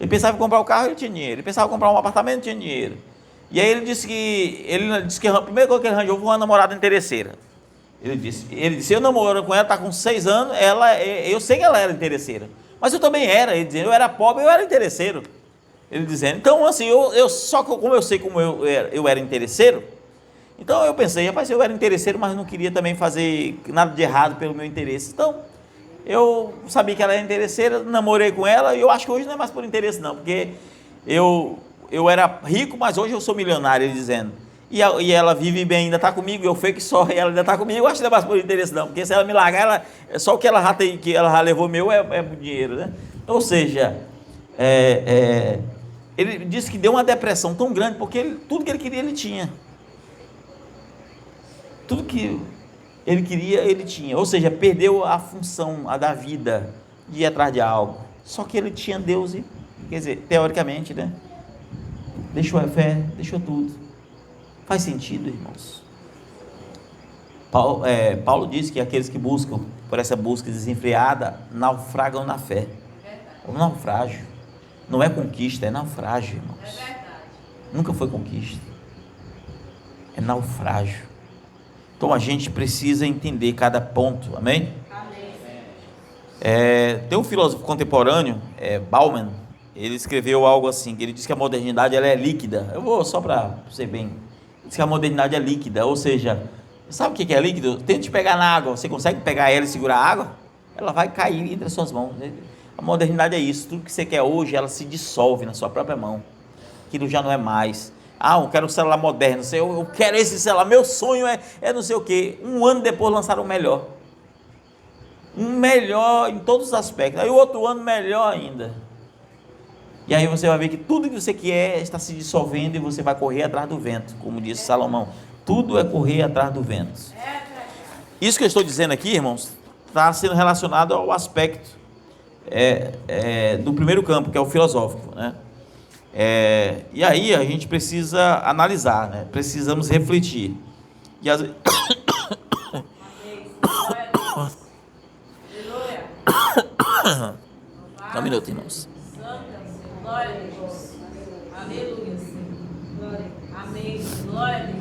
Ele pensava em comprar o carro, ele tinha dinheiro. Ele pensava em comprar um apartamento, tinha dinheiro. E aí ele disse que a primeira coisa que ele arranjou foi uma namorada interesseira. Ele disse, eu namoro com ela, está com 6 anos, eu sei que ela era interesseira, mas eu também era. Ele dizendo, eu era pobre, eu era interesseiro. Ele dizendo, então assim, como eu sei como eu era interesseiro, então eu pensei, rapaz, eu era interesseiro, mas não queria também fazer nada de errado pelo meu interesse. Então, eu sabia que ela era interesseira, namorei com ela, e eu acho que hoje não é mais por interesse não, porque eu era rico, mas hoje eu sou milionário, ele dizendo, e ela vive bem, ainda está comigo, eu fui que só, ela ainda está comigo, eu acho que não é mais por interesse não, porque se ela me largar, só o que ela já levou meu é dinheiro, né? Ou seja, ele disse que deu uma depressão tão grande, porque tudo que ele queria, ele tinha. Tudo que ele queria, ele tinha. Ou seja, perdeu a função, a da vida, de ir atrás de algo. Só que ele tinha Deus e, quer dizer, teoricamente, né? Deixou a fé, deixou tudo. Faz sentido, irmãos? Paulo diz que aqueles que buscam por essa busca desenfreada naufragam na fé. É um naufrágio. Não é conquista, é naufrágio, irmãos. É verdade. Nunca foi conquista. É naufrágio. Então a gente precisa entender cada ponto, amém? Amém. Tem um filósofo contemporâneo, Bauman, ele escreveu algo assim, que ele diz que a modernidade ela é líquida. Eu vou só para ser bem. Ele diz que a modernidade é líquida, ou seja, sabe o que é líquido? Tente pegar na água, você consegue pegar ela e segurar a água? Ela vai cair entre as suas mãos. A modernidade é isso, tudo que você quer hoje, ela se dissolve na sua própria mão. Aquilo já não é mais. Eu quero um celular moderno, eu quero esse celular, meu sonho é não sei o que. Um ano depois lançaram um melhor em todos os aspectos, aí o outro ano melhor ainda, e aí você vai ver que tudo que você quer está se dissolvendo e você vai correr atrás do vento, como disse Salomão, tudo é correr atrás do vento. Isso que eu estou dizendo aqui, irmãos, está sendo relacionado ao aspecto do primeiro campo, que é o filosófico, né? E aí a gente precisa analisar, né? Precisamos refletir. E às vezes... Só um minuto, irmãos. Glória a Deus. Aleluia. Amém. Glória a Deus.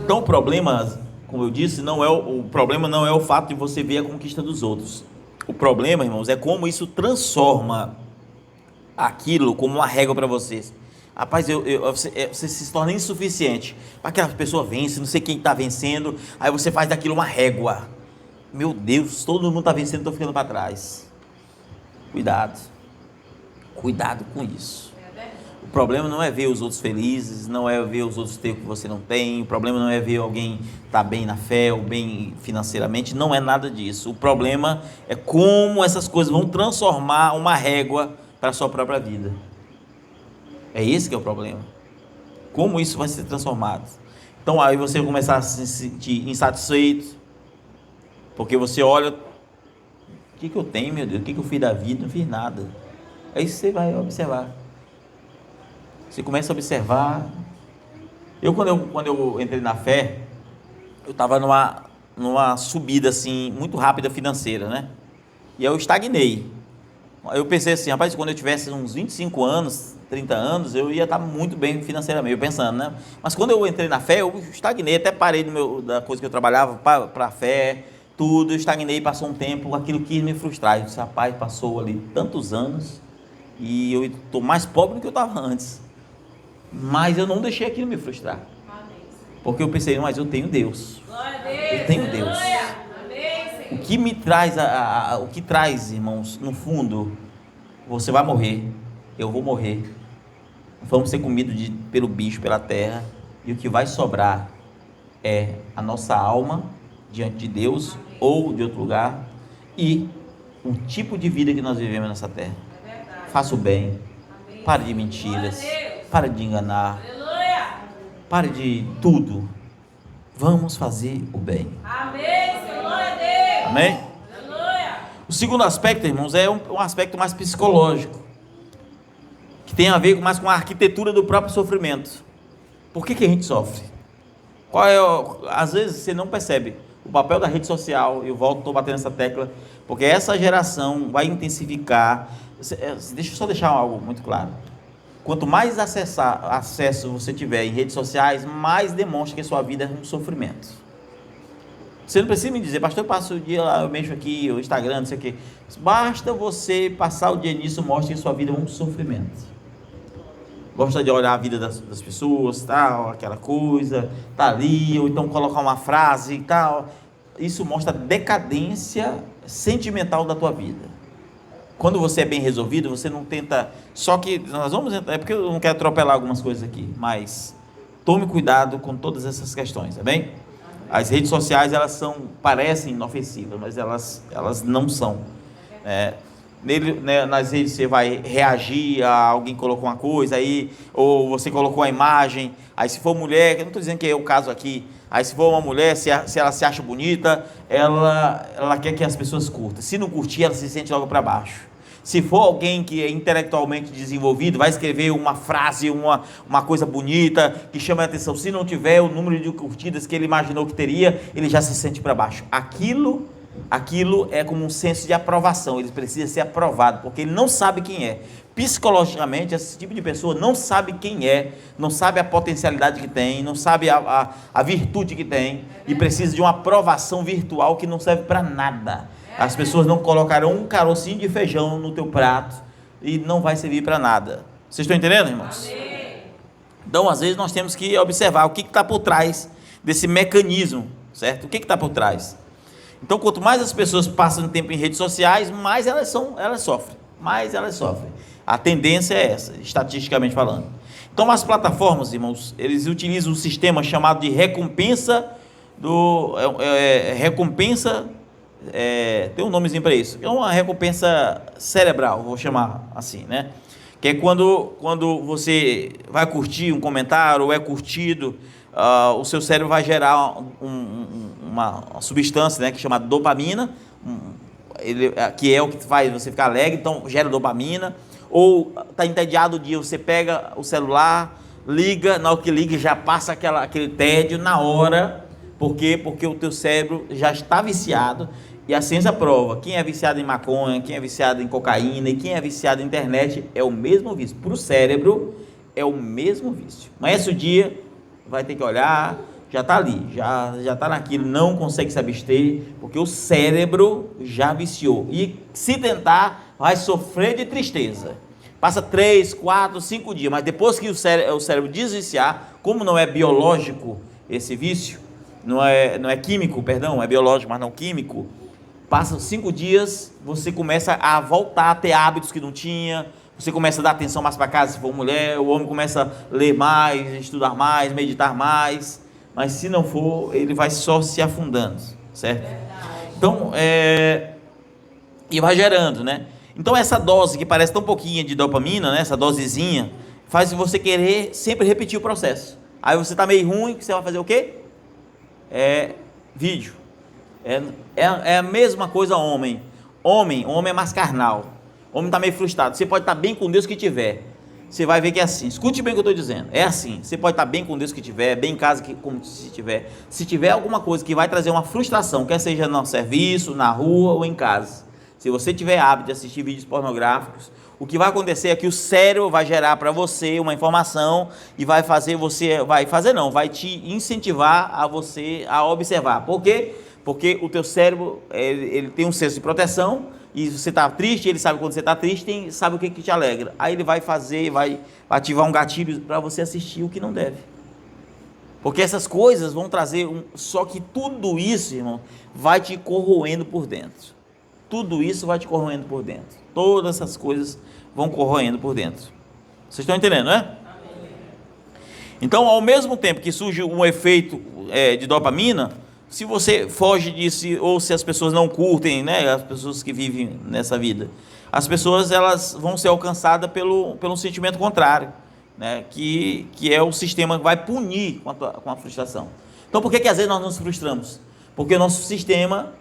Então o problema, como eu disse, o problema não é o fato de você ver a conquista dos outros. O problema, irmãos, é como isso transforma aquilo como uma régua para vocês. Rapaz, você se torna insuficiente. Aquela pessoa vence, não sei quem está vencendo, aí você faz daquilo uma régua. Meu Deus, todo mundo está vencendo, estou ficando para trás. Cuidado com isso. problema não é ver os outros felizes, não é ver os outros ter o que você não tem, o problema não é ver alguém estar bem na fé ou bem financeiramente, não é nada disso. O problema é como essas coisas vão transformar uma régua para a sua própria vida. É esse que é o problema. Como isso vai ser transformado. Então aí você vai começar a se sentir insatisfeito, porque você olha, o que eu tenho, meu Deus, o que eu fiz da vida? Não fiz nada. Aí você vai observar. Você começa a observar. Quando eu entrei na fé, eu estava numa subida assim, muito rápida financeira, né? E eu estagnei. Eu pensei assim, rapaz, quando eu tivesse uns 25 anos, 30 anos, eu ia estar muito bem financeiramente, eu pensando, né? Mas quando eu entrei na fé, eu estagnei, até parei da coisa que eu trabalhava para a fé, tudo, eu estagnei, passou um tempo, aquilo quis me frustrar. Eu disse, rapaz, passou ali tantos anos e eu estou mais pobre do que eu estava antes. Mas eu não deixei aquilo me frustrar. Porque eu pensei, mas eu tenho Deus. Eu tenho Deus. O que me traz, o que traz, irmãos, no fundo, você vai morrer, eu vou morrer, vamos ser comidos pelo bicho, pela terra, e o que vai sobrar é a nossa alma diante de Deus ou de outro lugar, e o tipo de vida que nós vivemos nessa terra. Faça o bem, pare de mentiras, pare de enganar, pare de tudo, vamos fazer o bem. Amém? O segundo aspecto, irmãos, é um aspecto mais psicológico, que tem a ver mais com a arquitetura do próprio sofrimento. Por que a gente sofre? Às vezes você não percebe o papel da rede social. Eu estou batendo essa tecla, porque essa geração vai intensificar. Deixa eu só deixar algo muito claro. Quanto mais acesso você tiver em redes sociais, mais demonstra que a sua vida é um sofrimento. Você não precisa me dizer, pastor, eu passo o dia lá, eu mexo aqui, o Instagram, não sei o quê. Basta você passar o dia nisso, mostra que sua vida é um sofrimento. Gosta de olhar a vida das pessoas, tal, aquela coisa, tá ali, ou então colocar uma frase e tal. Isso mostra a decadência sentimental da tua vida. Quando você é bem resolvido, você não tenta... Só que nós vamos entrar, é porque eu não quero atropelar algumas coisas aqui, mas tome cuidado com todas essas questões, tá bem? As redes sociais, elas parecem inofensivas, mas elas não são. Nas redes você vai reagir a alguém que colocou uma coisa aí, ou você colocou a imagem, aí se for mulher, eu não estou dizendo que é o caso aqui, aí se for uma mulher, se ela se acha bonita, ela quer que as pessoas curtam. Se não curtir, ela se sente logo para baixo. Se for alguém que é intelectualmente desenvolvido, vai escrever uma frase, uma coisa bonita, que chama a atenção. Se não tiver o número de curtidas que ele imaginou que teria, ele já se sente para baixo. Aquilo é como um senso de aprovação. Ele precisa ser aprovado, porque ele não sabe quem é. Psicologicamente, esse tipo de pessoa não sabe quem é, não sabe a potencialidade que tem, não sabe a virtude que tem, e precisa de uma aprovação virtual que não serve para nada. As pessoas não colocarão um carocinho de feijão no teu prato e não vai servir para nada. Vocês estão entendendo, irmãos? Amém. Então, às vezes, nós temos que observar o que está por trás desse mecanismo, certo? O que está por trás? Então, quanto mais as pessoas passam tempo em redes sociais, mais elas sofrem. A tendência é essa, estatisticamente falando. Então, as plataformas, irmãos, eles utilizam um sistema chamado de recompensa tem um nomezinho para isso, é uma recompensa cerebral, vou chamar assim, né? Que é quando você vai curtir um comentário ou é curtido, o seu cérebro vai gerar uma substância, né, que chama dopamina, que é o que faz você ficar alegre, então gera dopamina. Ou está entediado o dia, você pega o celular, liga, na hora que liga já passa aquele tédio na hora. Por quê? Porque o teu cérebro já está viciado, e a ciência prova, quem é viciado em maconha, quem é viciado em cocaína e quem é viciado em internet, é o mesmo vício. Para o cérebro, é o mesmo vício. Amanhece o dia, vai ter que olhar, já está ali, já está naquilo, não consegue se abster, porque o cérebro já viciou. E se tentar, vai sofrer de tristeza. Passa 3, 4, 5 dias, mas depois que o cérebro desviciar, como não é biológico esse vício, não é químico, perdão, é biológico, mas não químico, passa 5 dias, você começa a voltar a ter hábitos que não tinha, você começa a dar atenção mais para casa, se for mulher, o homem começa a ler mais, estudar mais, meditar mais, mas se não for, ele vai só se afundando, certo? Então, e vai gerando, né? Então essa dose que parece tão pouquinha de dopamina, né? Essa dosezinha, faz você querer sempre repetir o processo. Aí você está meio ruim, você vai fazer o quê? Vídeo. É a mesma coisa homem. Homem é mais carnal. Homem está meio frustrado. Você pode estar bem com Deus que tiver. Você vai ver que é assim. Escute bem o que eu estou dizendo. É assim. Você pode estar bem com Deus que tiver, bem em casa como se tiver. Se tiver alguma coisa que vai trazer uma frustração, quer seja no serviço, na rua ou em casa. Se você tiver hábito de assistir vídeos pornográficos, o que vai acontecer é que o cérebro vai gerar para você uma informação e vai vai te incentivar a você a observar. Por quê? Porque o teu cérebro, ele tem um senso de proteção, e você está triste, ele sabe quando você está triste, sabe o que te alegra. Aí ele vai ativar um gatilho para você assistir o que não deve. Porque essas coisas vão trazer, só que tudo isso, irmão, vai te corroendo por dentro. Tudo isso vai te corroendo por dentro. Todas essas coisas vão corroendo por dentro. Vocês estão entendendo, né? Então, ao mesmo tempo que surge um efeito de dopamina, se você foge disso, ou se as pessoas não curtem, né, as pessoas que vivem nessa vida, as pessoas elas vão ser alcançadas pelo sentimento contrário, né, que é o sistema que vai punir com a frustração. Então, por que às vezes nós nos frustramos? Porque o nosso sistema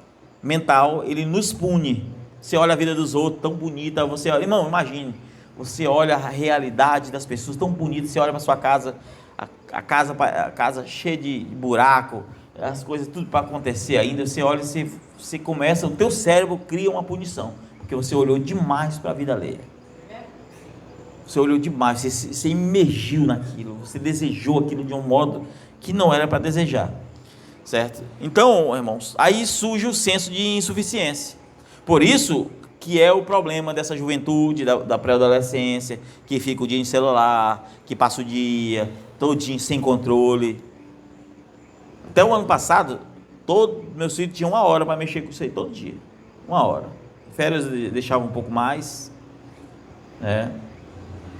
mental, ele nos pune. Você olha a vida dos outros, tão bonita, você olha, irmão, imagine, você olha a realidade das pessoas, tão bonita, você olha para sua casa, a casa cheia de buraco, as coisas tudo para acontecer ainda, você olha e você começa, o teu cérebro cria uma punição, porque você olhou demais para a vida alheia. Você olhou demais, você imergiu naquilo, você desejou aquilo de um modo que não era para desejar. Certo? Então, irmãos, aí surge o senso de insuficiência. Por isso que é o problema dessa juventude, da pré-adolescência, que fica o dia em celular, que passa o dia todinho sem controle. Até o ano passado, todo meus filhos tinham 1 hora para mexer com isso aí, todo dia. 1 hora. Férias deixava um pouco mais, né?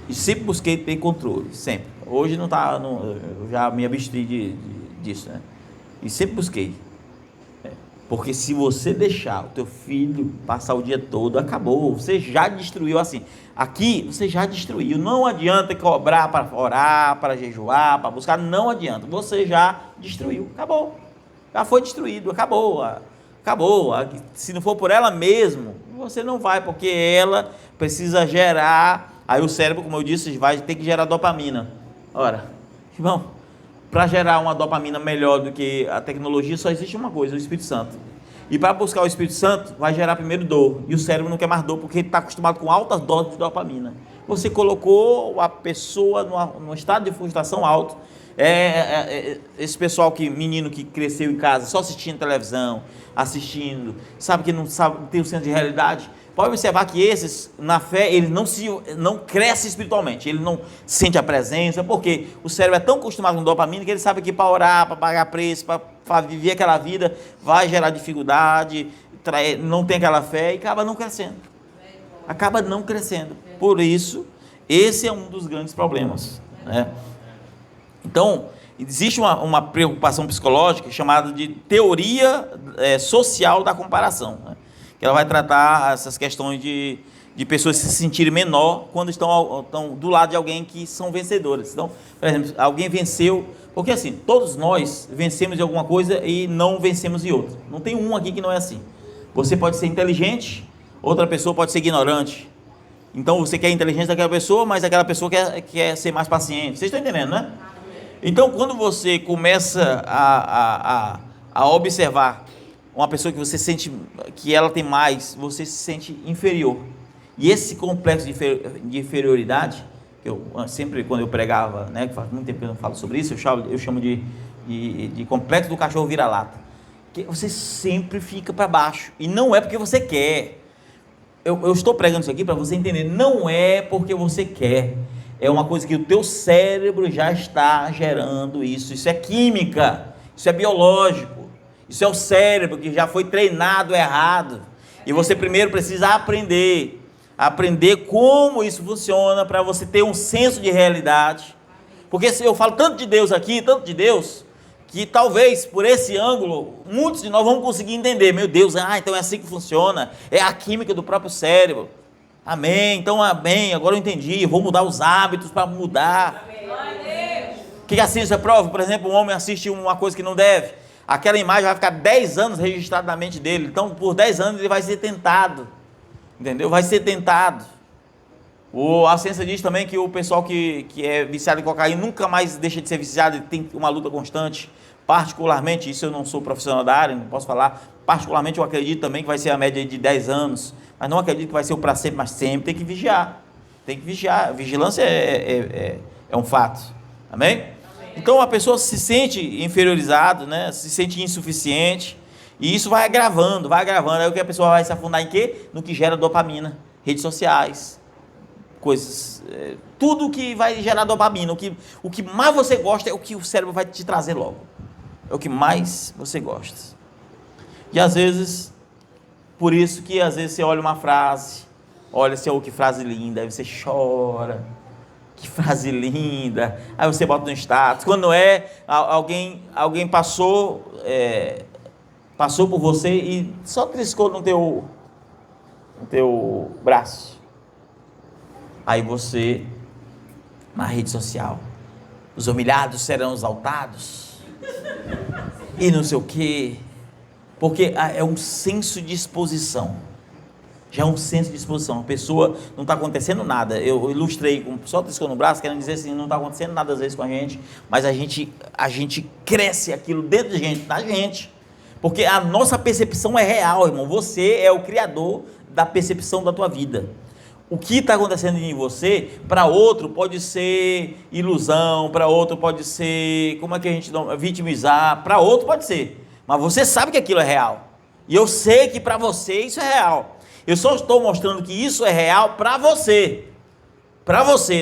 E sempre busquei ter controle, sempre. Hoje não está, eu já me abstri disso, né? E sempre busquei, porque se você deixar o teu filho passar o dia todo, acabou, você já destruiu assim, aqui você já destruiu, não adianta cobrar para orar, para jejuar, para buscar, não adianta, você já destruiu, acabou, já foi destruído, acabou, se não for por ela mesmo, você não vai, porque ela precisa gerar, aí o cérebro, como eu disse, vai ter que gerar dopamina. Ora, irmão, para gerar uma dopamina melhor do que a tecnologia, só existe uma coisa, o Espírito Santo. E para buscar o Espírito Santo, vai gerar primeiro dor. E o cérebro não quer mais dor, porque ele está acostumado com altas doses de dopamina. Você colocou a pessoa num estado de frustração alto. Esse pessoal, menino que cresceu em casa, só assistindo televisão, sabe que não tem o senso de realidade. Pode observar que esses, na fé, eles não crescem espiritualmente, ele não sente a presença, porque o cérebro é tão acostumado com dopamina que ele sabe que para orar, para pagar preço, para viver aquela vida, vai gerar dificuldade, não tem aquela fé e acaba não crescendo. Por isso, esse é um dos grandes problemas, né? Então, existe uma preocupação psicológica chamada de teoria social da comparação, né? Que ela vai tratar essas questões de pessoas se sentirem menor quando estão do lado de alguém que são vencedoras. Então, por exemplo, alguém venceu, porque assim, todos nós vencemos em alguma coisa e não vencemos em outra. Não tem um aqui que não é assim. Você pode ser inteligente, outra pessoa pode ser ignorante. Então, você quer a inteligência daquela pessoa, mas aquela pessoa quer ser mais paciente. Vocês estão entendendo, né? Então, quando você começa a observar uma pessoa que você sente que ela tem mais, você se sente inferior. E esse complexo de inferioridade, que eu sempre, quando eu pregava, né, que faz muito tempo que eu não falo sobre isso, eu chamo de complexo do cachorro vira-lata. Que você sempre fica para baixo. E não é porque você quer. Eu estou pregando isso aqui para você entender. Não é porque você quer. É uma coisa que o teu cérebro já está gerando isso. Isso é química. Isso é biológico. Isso é o cérebro que já foi treinado errado. E você primeiro precisa aprender aprender como isso funciona, para você ter um senso de realidade. Porque se eu falo tanto de Deus aqui, tanto de Deus, que talvez por esse ângulo, muitos de nós vamos conseguir entender. Meu Deus, então é assim que funciona, é a química do próprio cérebro. Amém, então amém, agora eu entendi, eu vou mudar os hábitos para mudar. O que a ciência prova? Por exemplo, um homem assiste uma coisa que não deve, aquela imagem vai ficar 10 anos registrada na mente dele, então por 10 anos ele vai ser tentado, entendeu? Vai ser tentado. A ciência diz também que o pessoal que é viciado em cocaína nunca mais deixa de ser viciado, ele tem uma luta constante. Particularmente, isso eu não sou profissional da área, não posso falar, particularmente eu acredito também que vai ser a média de 10 anos, mas não acredito que vai ser o para sempre, mas sempre tem que vigiar, vigilância é um fato, amém? Então a pessoa se sente inferiorizada, né? Se sente insuficiente, e isso vai agravando, aí o que a pessoa vai se afundar em quê? No que gera dopamina, redes sociais, coisas, tudo que vai gerar dopamina, o que mais você gosta é o que o cérebro vai te trazer logo, é o que mais você gosta. E às vezes, por isso que às vezes você olha uma frase, olha assim, que frase linda, aí você chora, que frase linda, aí você bota no status, quando não é, alguém passou por você e só triscou no teu braço, aí você, na rede social, os humilhados serão exaltados, e não sei o quê, porque é um senso de exposição, já é um senso de exposição, a pessoa, não está acontecendo nada, eu ilustrei com só triscou no braço, querendo dizer assim, não está acontecendo nada às vezes com a gente, mas a gente cresce aquilo dentro da gente, porque a nossa percepção é real, irmão, você é o criador da percepção da tua vida. O que está acontecendo em você, para outro pode ser ilusão, para outro pode ser, como é que a gente vitimizar, para outro pode ser, mas você sabe que aquilo é real, e eu sei que para você isso é real, eu só estou mostrando que isso é real para você,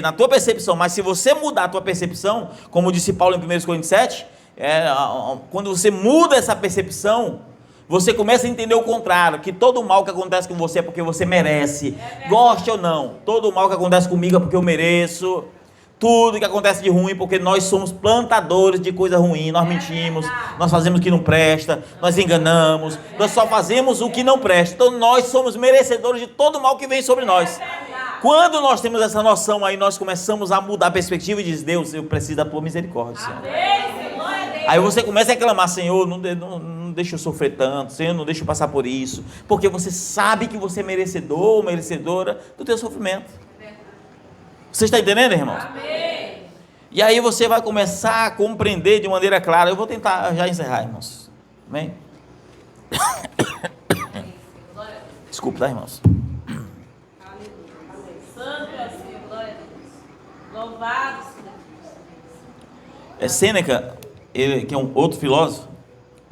na tua percepção, mas se você mudar a tua percepção, como disse Paulo em 1 Coríntios 7, quando você muda essa percepção, você começa a entender o contrário, que todo o mal que acontece com você é porque você merece, goste ou não, todo o mal que acontece comigo é porque eu mereço, tudo que acontece de ruim, porque nós somos plantadores de coisa ruim, nós mentimos, nós fazemos o que não presta, nós enganamos, nós só fazemos o que não presta, então nós somos merecedores de todo o mal que vem sobre nós. Quando nós temos essa noção aí, nós começamos a mudar a perspectiva e diz, Deus, eu preciso da tua misericórdia, Senhor. Aí você começa a reclamar, Senhor, não deixa eu sofrer tanto, Senhor, não deixa eu passar por isso, porque você sabe que você é merecedor ou merecedora do teu sofrimento. Você está entendendo, irmão? Amém. E aí você vai começar a compreender de maneira clara. Eu vou tentar já encerrar, irmãos. Amém? Desculpa, tá, irmãos? Santo é o Senhor, glória a Deus. Louvado seja Deus. Sêneca, ele, que é um outro filósofo,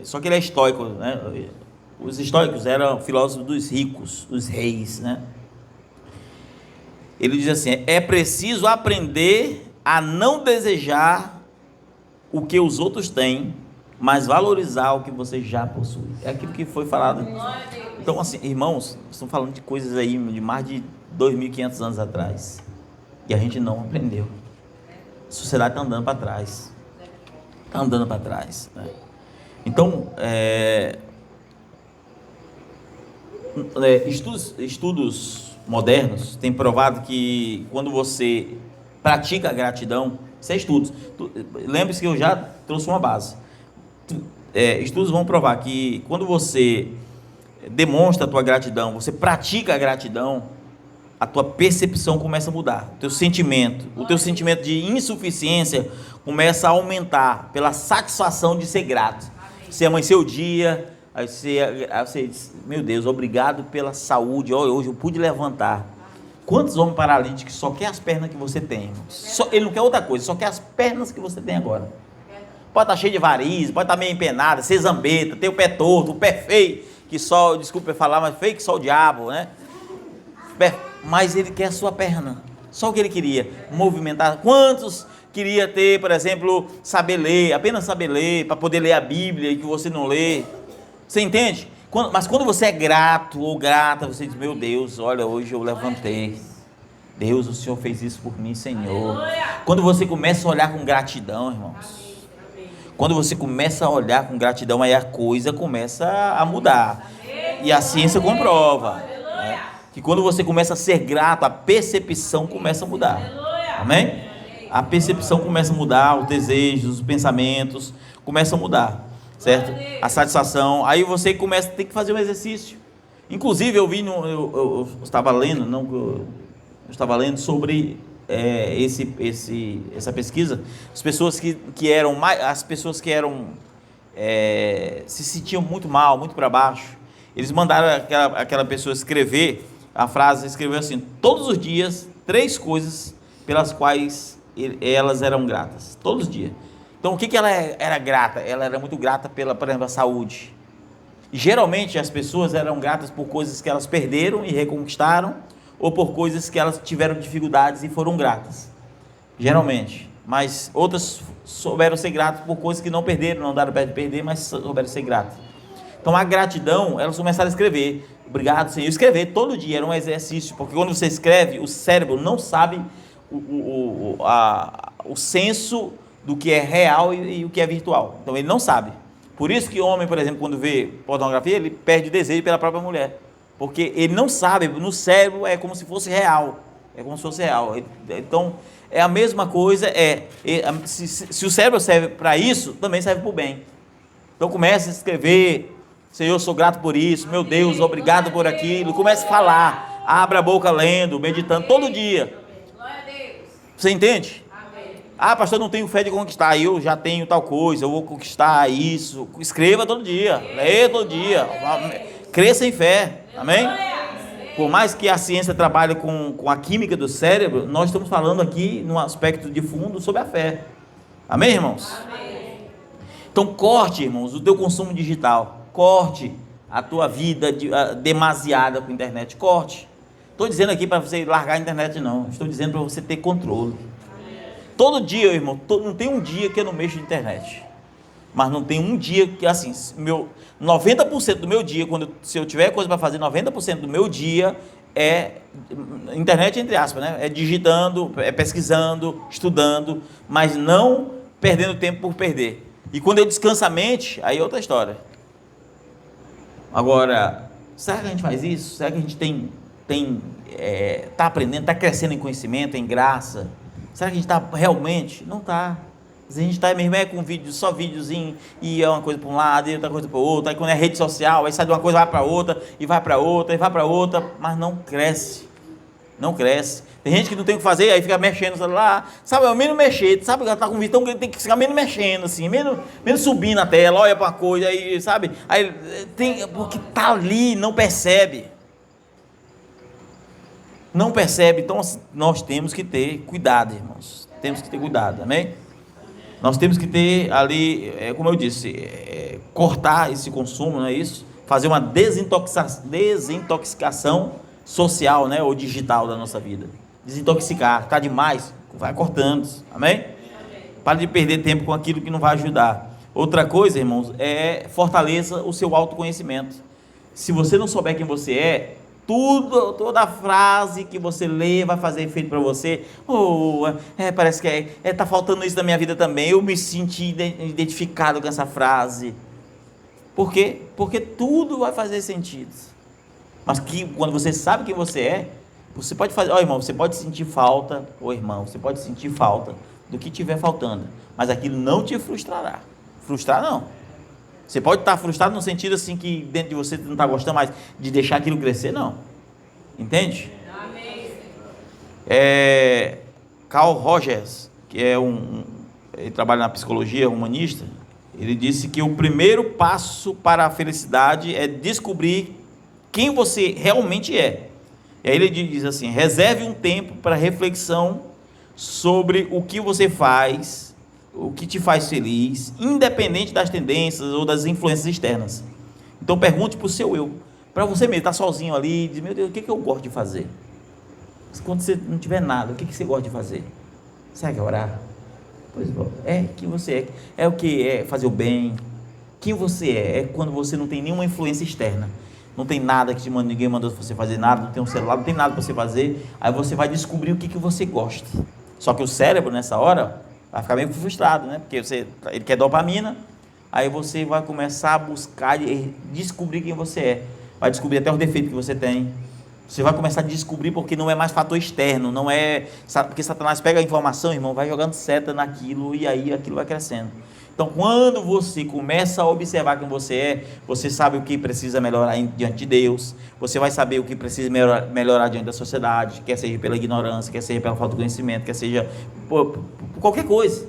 só que ele é estoico, né? Os estoicos eram filósofos dos ricos, dos reis, né? Ele diz assim, é preciso aprender a não desejar o que os outros têm, mas valorizar o que você já possui. É aquilo que foi falado. Então, assim, irmãos, estamos falando de coisas aí de mais de 2.500 anos atrás, e a gente não aprendeu. A sociedade está andando para trás. Está andando para trás, né? Então, estudos modernos têm provado que quando você pratica a gratidão, isso é estudos, lembre-se que eu já trouxe uma base, estudos vão provar que quando você demonstra a tua gratidão, você pratica a gratidão, a tua percepção começa a mudar, o teu sentimento de insuficiência começa a aumentar pela satisfação de ser grato. Você amanheceu o dia, aí você diz, meu Deus, obrigado pela saúde, hoje eu pude levantar. Quantos homens paralíticos só quer as pernas que você tem? Ele não quer outra coisa, só quer as pernas que você tem agora. Pode estar cheio de varizes, pode estar meio empenada, ser zambeta, ter o pé torto, o pé feio, que só, desculpa falar, mas feio que só o diabo, né? Mas ele quer a sua perna, só o que ele queria, movimentar. Quantos queria ter, por exemplo, saber ler, apenas saber ler, para poder ler a Bíblia e que você não lê? Você entende? Mas quando você é grato ou grata, você diz, meu Deus, olha, hoje eu levantei. Deus, o Senhor fez isso por mim, Senhor. Quando você começa a olhar com gratidão, irmãos. Quando você começa a olhar com gratidão, aí a coisa começa a mudar. E a ciência comprova, né, que quando você começa a ser grato, a percepção começa a mudar. Amém? A percepção começa a mudar, os desejos, os pensamentos começam a mudar, certo? A satisfação. Aí você começa a ter que fazer um exercício. Inclusive eu vi, eu estava lendo, eu estava lendo sobre essa pesquisa. As pessoas que eram se sentiam muito mal, muito para baixo. Eles mandaram aquela pessoa escrever a frase, escreveu assim: todos os dias, 3 coisas pelas quais elas eram gratas, todos os dias. Então o que ela era grata? Ela era muito grata por exemplo, a saúde. E geralmente as pessoas eram gratas por coisas que elas perderam e reconquistaram, ou por coisas que elas tiveram dificuldades e foram gratas, geralmente. Mas outras souberam ser gratas por coisas que não perderam, não deram pé de perder, mas souberam ser gratas. Então a gratidão, elas começaram a escrever, obrigado Senhor, escrever todo dia, era um exercício, porque quando você escreve, o cérebro não sabe o senso do que é real e o que é virtual, então ele não sabe. Por isso que o homem, por exemplo, quando vê pornografia, ele perde o desejo pela própria mulher, porque ele não sabe, no cérebro é como se fosse real, então é a mesma coisa, se o cérebro serve para isso, também serve para o bem. Então comece a escrever: Senhor, eu sou grato por isso, meu Deus, obrigado por aquilo. Comece a falar, abra a boca lendo, meditando todo dia. Você entende? Ah, pastor, eu não tenho fé de conquistar, eu já tenho tal coisa, eu vou conquistar isso. Escreva todo dia, leia todo dia, cresça em fé, amém? Por mais que a ciência trabalhe com a química do cérebro, nós estamos falando aqui num aspecto de fundo sobre a fé, amém, irmãos? Amém. Então corte, irmãos, o teu consumo digital, corte a tua vida demasiada com a internet, corte. Estou dizendo aqui para você largar a internet não, estou dizendo para você ter controle. Todo dia, irmão, não tem um dia que eu não mexo na internet, mas não tem um dia que, assim, 90% do meu dia, se eu tiver coisa para fazer, 90% do meu dia é internet, entre aspas, né? É digitando, é pesquisando, estudando, mas não perdendo tempo por perder. E quando eu descanso a mente, aí é outra história. Agora, será que a gente faz isso? Será que a gente está aprendendo, está crescendo em conhecimento, em graça? Será que a gente está realmente? Não está. A gente está mesmo com vídeo, só videozinho, e é uma coisa para um lado, e outra coisa para o outro. Aí quando é rede social, aí sai de uma coisa, vai para outra, e vai para outra, e vai para outra, mas não cresce. Não cresce. Tem gente que não tem o que fazer, aí fica mexendo no celular, sabe, é o menos mexer, sabe, ela está com vídeo, então tem que ficar menos mexendo, assim, menos subindo a tela, olha para uma coisa, aí, sabe, aí porque está ali, não percebe. Não percebe, então nós temos que ter cuidado, irmãos, temos que ter cuidado, amém? Nós temos que ter ali, como eu disse, cortar esse consumo, não é isso? Fazer uma desintoxicação social, né, ou digital da nossa vida. Desintoxicar, está demais, vai cortando, amém? Para de perder tempo com aquilo que não vai ajudar. Outra coisa, irmãos, fortaleça o seu autoconhecimento. Se você não souber quem você é, toda frase que você lê vai fazer efeito para você. Parece que está faltando isso na minha vida também. Eu me senti identificado com essa frase. Por quê? Porque tudo vai fazer sentido. Mas quando você sabe quem você é, você pode fazer, irmão, você pode sentir falta, irmão, você pode sentir falta do que estiver faltando, mas aquilo não te frustrará. Frustrar não. Você pode estar frustrado no sentido assim que dentro de você não está gostando mais de deixar aquilo crescer, não. Entende? Amém. Carl Rogers, que ele trabalha na psicologia humanista, ele disse que o primeiro passo para a felicidade é descobrir quem você realmente é. E aí ele diz assim: reserve um tempo para reflexão sobre o que você faz, o que te faz feliz, independente das tendências ou das influências externas. Então pergunte para o seu eu, para você mesmo, está sozinho ali, diz: meu Deus, o que eu gosto de fazer? Quando você não tiver nada, o que você gosta de fazer? Você quer orar? Pois que você é o que? É fazer o bem, Quem você é quando você não tem nenhuma influência externa. Não tem nada que ninguém mandou você fazer nada, não tem um celular, não tem nada para você fazer. Aí você vai descobrir o que você gosta. Só que o cérebro, nessa hora, vai ficar meio frustrado, né? Porque ele quer dopamina. Aí você vai começar a buscar e descobrir quem você é. Vai descobrir até os defeitos que você tem. Você vai começar a descobrir, porque não é mais fator externo, não é... Porque Satanás pega a informação, irmão, vai jogando seta naquilo e aí aquilo vai crescendo. Então, quando você começa a observar quem você é, você sabe o que precisa melhorar diante de Deus, você vai saber o que precisa melhorar diante da sociedade, quer seja pela ignorância, quer seja pela falta de conhecimento, quer seja por qualquer coisa.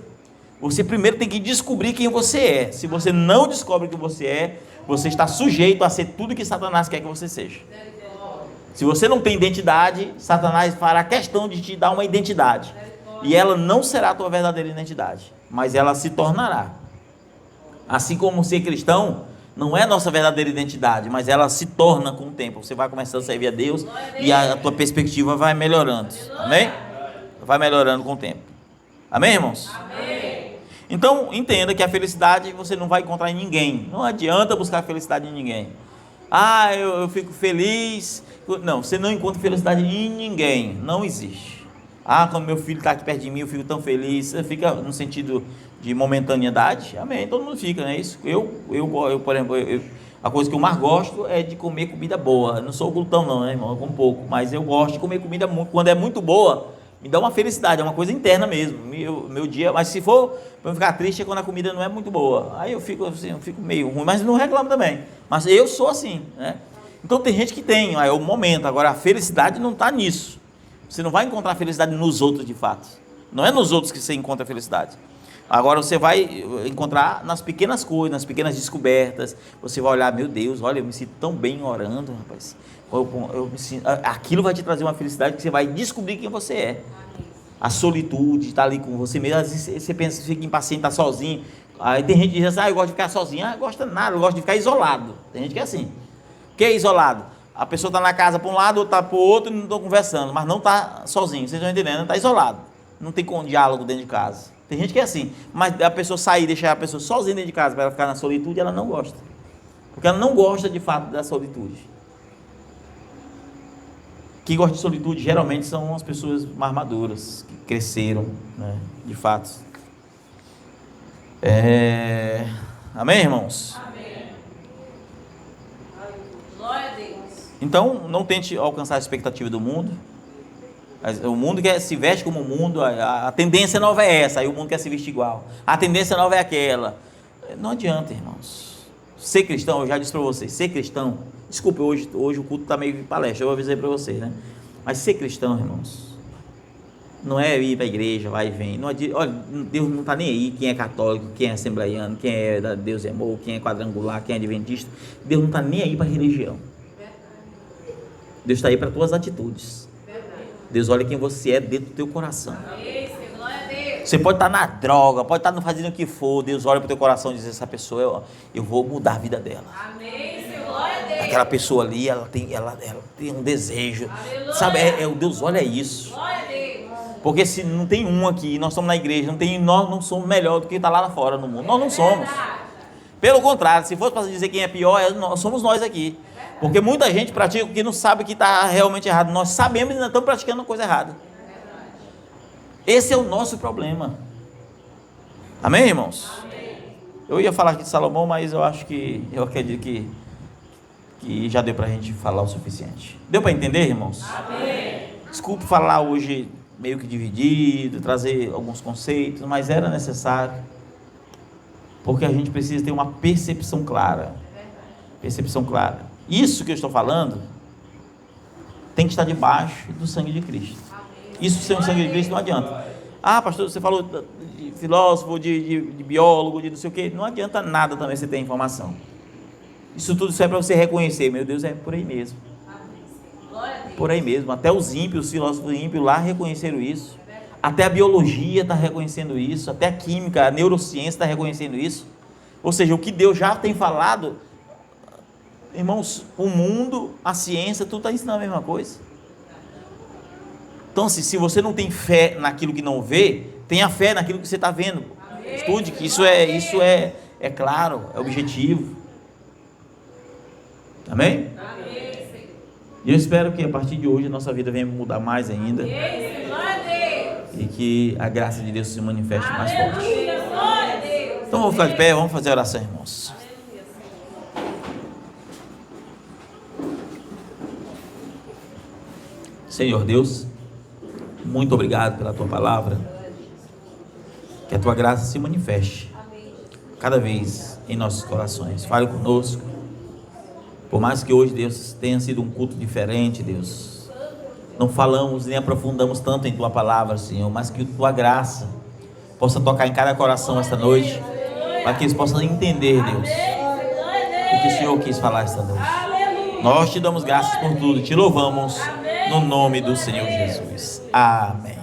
Você primeiro tem que descobrir quem você é. Se você não descobre quem você é, você está sujeito a ser tudo que Satanás quer que você seja. Se você não tem identidade, Satanás fará questão de te dar uma identidade. E ela não será a tua verdadeira identidade, mas ela se tornará. Assim como ser cristão não é nossa verdadeira identidade, mas ela se torna com o tempo. Você vai começando a servir a Deus e a tua perspectiva vai melhorando. Amém? Vai melhorando com o tempo. Amém, irmãos? Amém. Então, entenda que a felicidade você não vai encontrar em ninguém. Não adianta buscar felicidade em ninguém. Ah, eu fico feliz. Não, você não encontra felicidade em ninguém. Não existe. Ah, quando meu filho está aqui perto de mim, eu fico tão feliz. Você fica no sentido de momentaneidade. Amém, todo mundo fica, não é isso? Eu por exemplo, a coisa que eu mais gosto é de comer comida boa. Eu não sou glutão não, né, irmão? Eu como pouco. Mas eu gosto de comer comida quando é muito boa. Me dá uma felicidade, é uma coisa interna mesmo. Meu dia, mas se for para eu ficar triste é quando a comida não é muito boa. Aí eu fico assim, eu fico meio ruim, mas não reclamo também. Mas eu sou assim, né? Então tem gente que tem, é o momento. Agora a felicidade não está nisso. Você não vai encontrar felicidade nos outros de fato. Não é nos outros que você encontra felicidade. Agora você vai encontrar nas pequenas coisas, nas pequenas descobertas. Você vai olhar, meu Deus, olha, eu me sinto tão bem orando, rapaz. Eu me sinto, aquilo vai te trazer uma felicidade que você vai descobrir quem você é. A solitude de estar ali com você mesmo. Às vezes você pensa, fica impaciente, está sozinho. Aí tem gente que diz assim, eu gosto de ficar sozinho. Ah, gosta nada, eu gosto de ficar isolado. Tem gente que é assim. O que é isolado? A pessoa está na casa para um lado, outra está para o outro e não estão conversando, mas não está sozinho, vocês estão entendendo? Está isolado. Não tem diálogo dentro de casa. Tem gente que é assim, mas a pessoa sair, deixar a pessoa sozinha dentro de casa para ela ficar na solitude, ela não gosta. Porque ela não gosta de fato da solitude. Quem gosta de solitude geralmente são as pessoas mais maduras, que cresceram, né, de fato. Amém, irmãos? Amém. Glória a Deus. Então, não tente alcançar a expectativa do mundo. O mundo quer se veste como o mundo, a tendência nova é essa, aí o mundo quer se vestir igual. A tendência nova é aquela. Não adianta, irmãos. Ser cristão, eu já disse para vocês, ser cristão, desculpe, hoje o culto está meio de palestra, eu avisei para vocês, né? Mas ser cristão, irmãos, não é ir para a igreja, vai e vem. Não adianta, olha, Deus não está nem aí quem é católico, quem é assembleiano, quem é da Deus é amor, quem é quadrangular, quem é adventista. Deus não está nem aí para a religião. Deus está aí para as tuas atitudes. Deus olha quem você é dentro do teu coração. Você pode estar na droga, pode estar fazendo o que for. Deus olha para o teu coração e diz, essa pessoa, eu vou mudar a vida dela. Amém, Senhor, glória a Deus. Aquela pessoa ali, ela tem um desejo. Aleluia. Sabe, o Deus olha isso. Glória a Deus. Porque se não tem um aqui, nós estamos na igreja, nós não somos melhor do que está lá fora no mundo. Nós não somos. Pelo contrário, se fosse para dizer quem é pior, somos nós aqui. Porque muita gente pratica o que não sabe que está realmente errado. Nós sabemos e ainda estamos praticando uma coisa errada. Esse é o nosso problema. Amém, irmãos? Amém. Eu ia falar aqui de Salomão, mas eu acredito que já deu para a gente falar o suficiente. Deu para entender, irmãos? Amém. Desculpe falar hoje meio que dividido, trazer alguns conceitos, mas era necessário. Porque a gente precisa ter uma percepção clara. Percepção clara. Isso que eu estou falando tem que estar debaixo do sangue de Cristo. Isso sem o sangue de Cristo não adianta. Ah, pastor, você falou de filósofo, de biólogo, de não sei o quê. Não adianta nada também você ter informação. Isso tudo serve para você reconhecer. Meu Deus, é por aí mesmo. Por aí mesmo. Até os ímpios, os filósofos ímpios lá reconheceram isso. Até a biologia está reconhecendo isso. Até a química, a neurociência está reconhecendo isso. Ou seja, o que Deus já tem falado... Irmãos, o mundo, a ciência, tudo está ensinando a mesma coisa. Então, se você não tem fé naquilo que não vê, tenha fé naquilo que você está vendo. Estude, que isso é é claro, é objetivo. Amém? Amém, Senhor. E eu espero que a partir de hoje a nossa vida venha mudar mais ainda. Amém, glória a Deus. E que a graça de Deus se manifeste mais forte. Aleluia, glória a Deus. Então vamos ficar de pé, vamos fazer a oração, irmãos. Aleluia, Senhor Deus, muito obrigado pela tua palavra. Que a tua graça se manifeste cada vez em nossos corações. Fale conosco. Por mais que hoje, Deus, tenha sido um culto diferente, Deus, não falamos nem aprofundamos tanto em tua palavra, Senhor, mas que a tua graça possa tocar em cada coração esta noite, para que eles possam entender, Deus, o que o Senhor quis falar esta noite. Nós te damos graças por tudo, te louvamos no nome do Senhor Jesus. Amém.